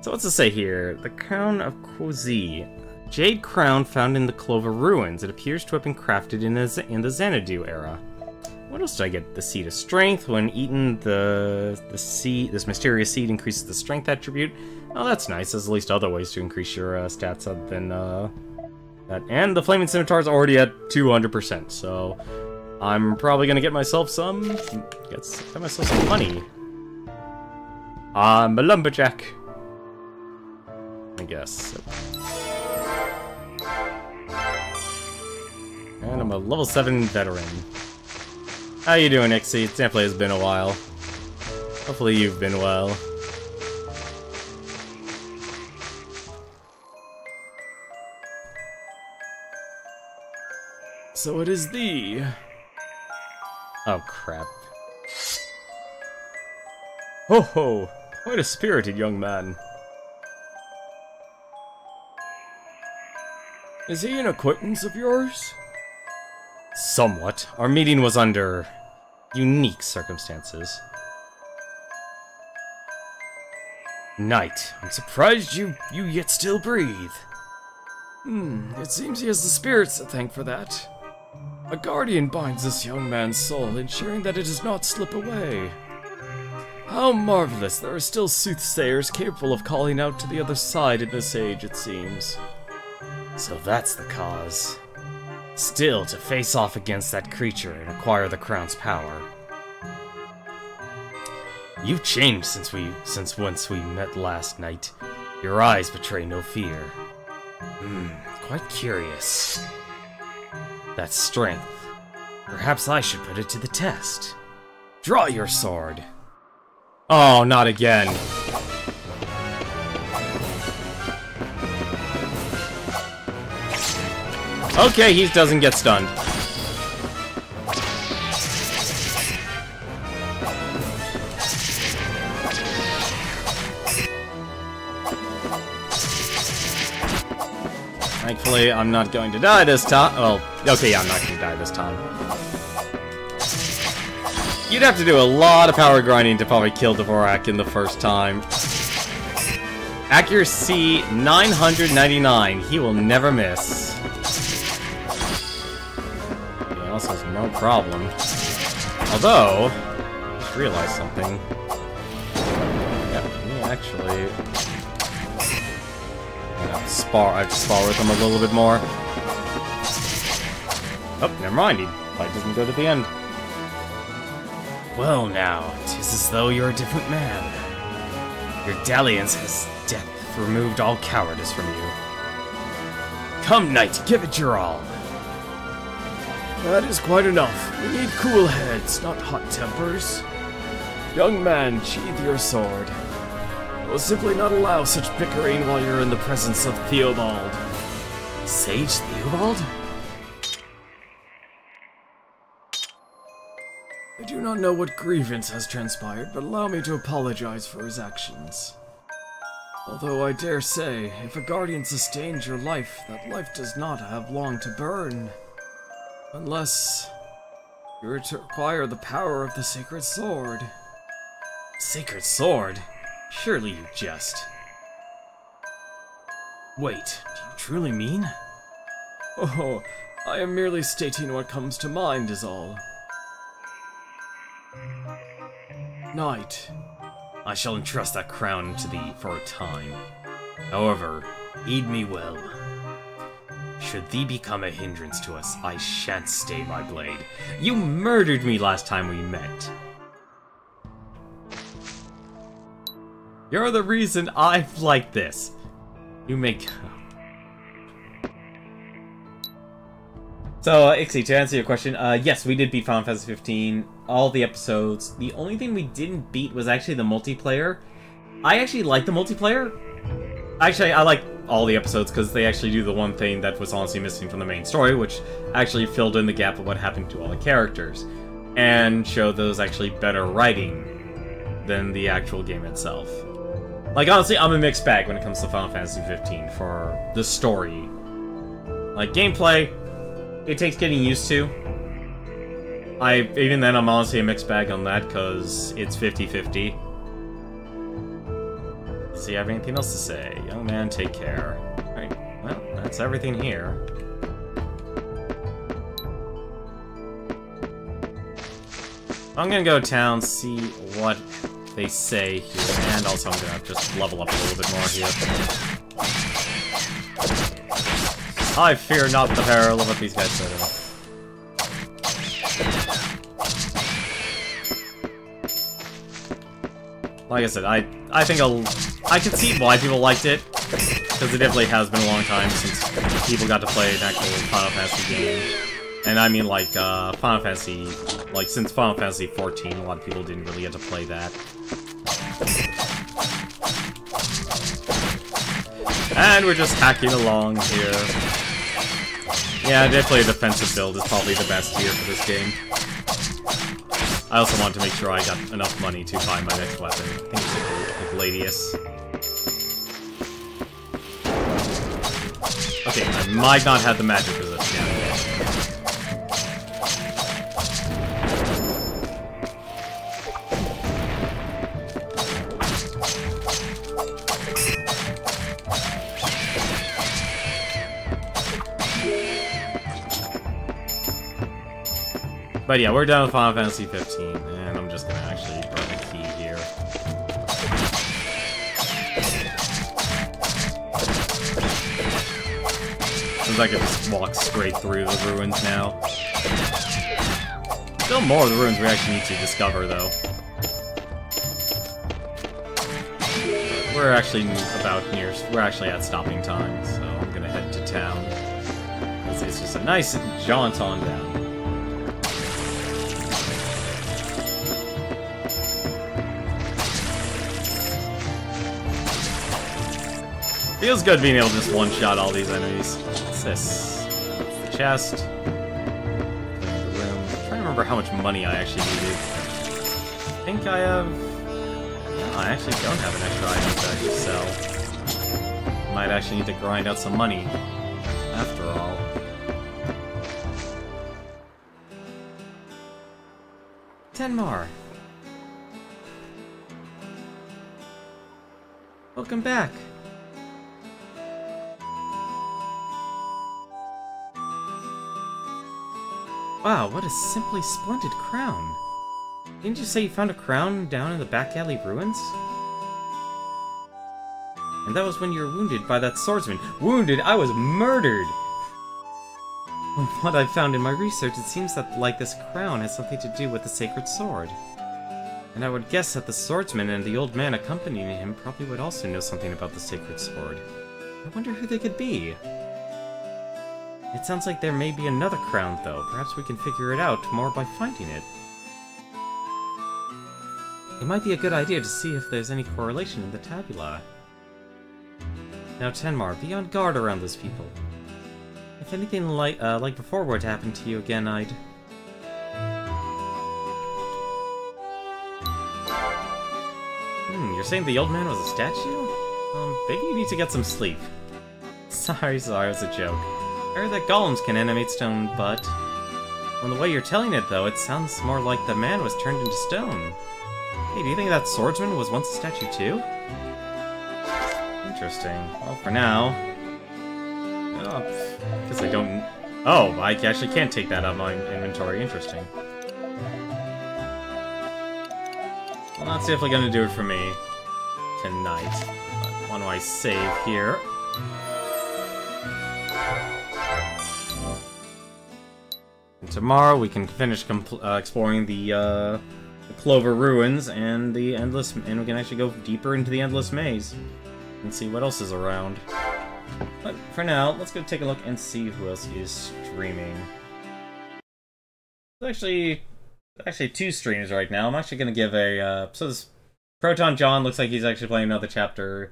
So what's it say here? The Crown of Kozi. Jade crown found in the Clover Ruins. It appears to have been crafted in the Xanadu era. What else did I get? The Seed of Strength. When eaten, the seed, this mysterious seed increases the strength attribute. Oh, that's nice. There's at least other ways to increase your stats other than that. And the Flaming Scimitar's already at 200%, so I'm probably gonna get myself some... Get myself some money. I'm a lumberjack. I guess. And I'm a level 7 veteran. How you doing, Ixie? It definitely has been a while. Hopefully you've been well. So it is thee. Oh, crap. Ho ho! Quite a spirited young man. Is he an acquaintance of yours? Somewhat. Our meeting was under unique circumstances. Knight, I'm surprised you yet still breathe. It seems he has the spirits to thank for that. A guardian binds this young man's soul, ensuring that it does not slip away. How marvelous, there are still soothsayers capable of calling out to the other side in this age, it seems. So that's the cause. Still, to face off against that creature and acquire the crown's power. You've changed since once we met last night. Your eyes betray no fear. Quite curious. That strength. Perhaps I should put it to the test. Draw your sword. Oh, not again. Okay, he doesn't get stunned. Thankfully, I'm not going to die this time. Well, okay, yeah, I'm not going to die this time. You'd have to do a lot of power grinding to probably kill Dvorak in the first time. Accuracy 999. He will never miss. He also has no problem. Although, I just realized something. Yeah, he actually... I have to spar with him a little bit more. Oh, never mind. The fight doesn't go to the end. Well now, 'tis as though you're a different man. Your dalliance has death removed all cowardice from you. Come, knight, give it your all. That is quite enough. We need cool heads, not hot tempers. Young man, sheathe your sword. I will simply not allow such bickering while you're in the presence of Theobald. Sage Theobald? I do not know what grievance has transpired, but allow me to apologize for his actions. Although I dare say, if a guardian sustains your life, that life does not have long to burn. Unless you were to acquire the power of the sacred sword. Sacred sword? Surely you jest. Wait, do you truly mean? Oh, I am merely stating what comes to mind is all. Knight. I shall entrust that crown to thee for a time. However, heed me well. Should thee become a hindrance to us, I shan't stay my blade. You murdered me last time we met. You're the reason I've like this. You make... So, Ixie, to answer your question, yes, we did beat Final Fantasy 15, all the episodes. The only thing we didn't beat was actually the multiplayer. I actually like the multiplayer. Actually, I like all the episodes because they actually do the one thing that was honestly missing from the main story, which actually filled in the gap of what happened to all the characters, and showed those actually better writing than the actual game itself. Like, honestly, I'm a mixed bag when it comes to Final Fantasy 15 for the story. Like, gameplay, it takes getting used to. Even then, I'm honestly a mixed bag on that, because it's 50-50. So you have anything else to say? Young man, take care. Alright, well, that's everything here. I'm gonna go to town, see what they say here, and also I'm gonna just level up a little bit more here. I fear not the peril of what these guys said. Like I said, I think I can see why people liked it, because it definitely has been a long time since people got to play an actual Final Fantasy game. And I mean, like, Final Fantasy, like, since Final Fantasy 14, a lot of people didn't really get to play that. And we're just hacking along here. Yeah, definitely a defensive build is probably the best here for this game. I also want to make sure I got enough money to buy my next weapon. I think it's a Gladius. Okay, I might not have the magic resist yet. But yeah, we're done with Final Fantasy 15, and I'm just gonna actually burn a key here. Since I can just walk straight through the ruins now. Still more of the ruins we actually need to discover, though. We're actually we're actually at stopping time, so I'm gonna head to town. It's just a nice jaunt on down. Feels good being able to just one-shot all these enemies. What's this? What's the chest? The room. I'm trying to remember how much money I actually needed. I think I have... No, I actually don't have an extra item to actually sell. Might actually need to grind out some money. After all. Tenmar! Welcome back! Wow, what a simply splendid crown. Didn't you say you found a crown down in the back alley ruins? And that was when you were wounded by that swordsman. Wounded? I was murdered! From what I've found in my research, it seems that, like, this crown has something to do with the sacred sword. And I would guess that the swordsman and the old man accompanying him probably would also know something about the sacred sword. I wonder who they could be. It sounds like there may be another crown, though. Perhaps we can figure it out more by finding it. It might be a good idea to see if there's any correlation in the tabula. Now, Tenmar, be on guard around those people. If anything like before were to happen to you again, I'd... You're saying the old man was a statue? Maybe you need to get some sleep. Sorry, it was a joke. I heard that golems can animate stone, but... From the way you're telling it, though, it sounds more like the man was turned into stone. Hey, do you think that swordsman was once a statue, too? Interesting. Well, for now... because I don't... Oh, I actually can't take that out of my inventory. Interesting. Well, that's definitely gonna do it for me tonight. But why do I save here? And tomorrow we can finish exploring the Clover Ruins and the Endless... and we can actually go deeper into the Endless Maze and see what else is around. But for now, let's go take a look and see who else is streaming. There's actually 2 streams right now. I'm actually going to give a... so this Proton John looks like he's actually playing another chapter.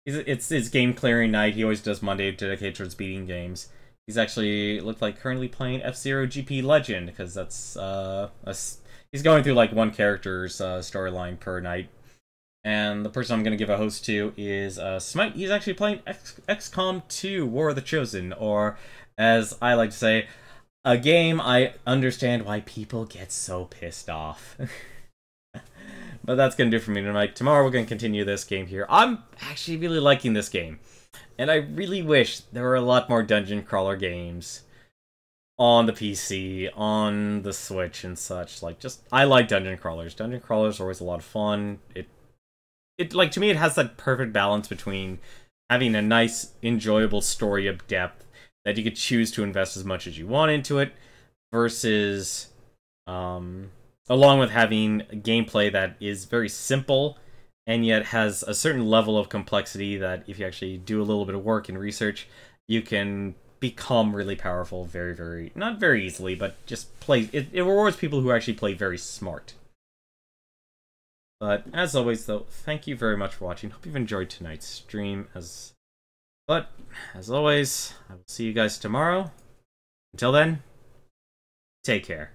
It's his game clearing night. He always does Monday dedicated towards beating games. He's actually looked like currently playing F-Zero GP Legend, because that's he's going through like one character's storyline per night. And the person I'm going to give a host to is Smite. He's actually playing XCOM 2 War of the Chosen, or as I like to say, a game I understand why people get so pissed off. But that's going to do it for me tonight. Tomorrow we're going to continue this game here. I'm actually really liking this game. And I really wish there were a lot more dungeon crawler games on the PC, on the Switch and such. Like, I like dungeon crawlers. Dungeon crawlers are always a lot of fun. To me, it has that perfect balance between having a nice, enjoyable story of depth that you could choose to invest as much as you want into it, versus, along with having gameplay that is very simple and yet has a certain level of complexity that if you actually do a little bit of work and research, you can become really powerful not very easily, but just play. It rewards people who actually play very smart. But as always, though, thank you very much for watching. Hope you've enjoyed tonight's stream. But as always, I will see you guys tomorrow. Until then, take care.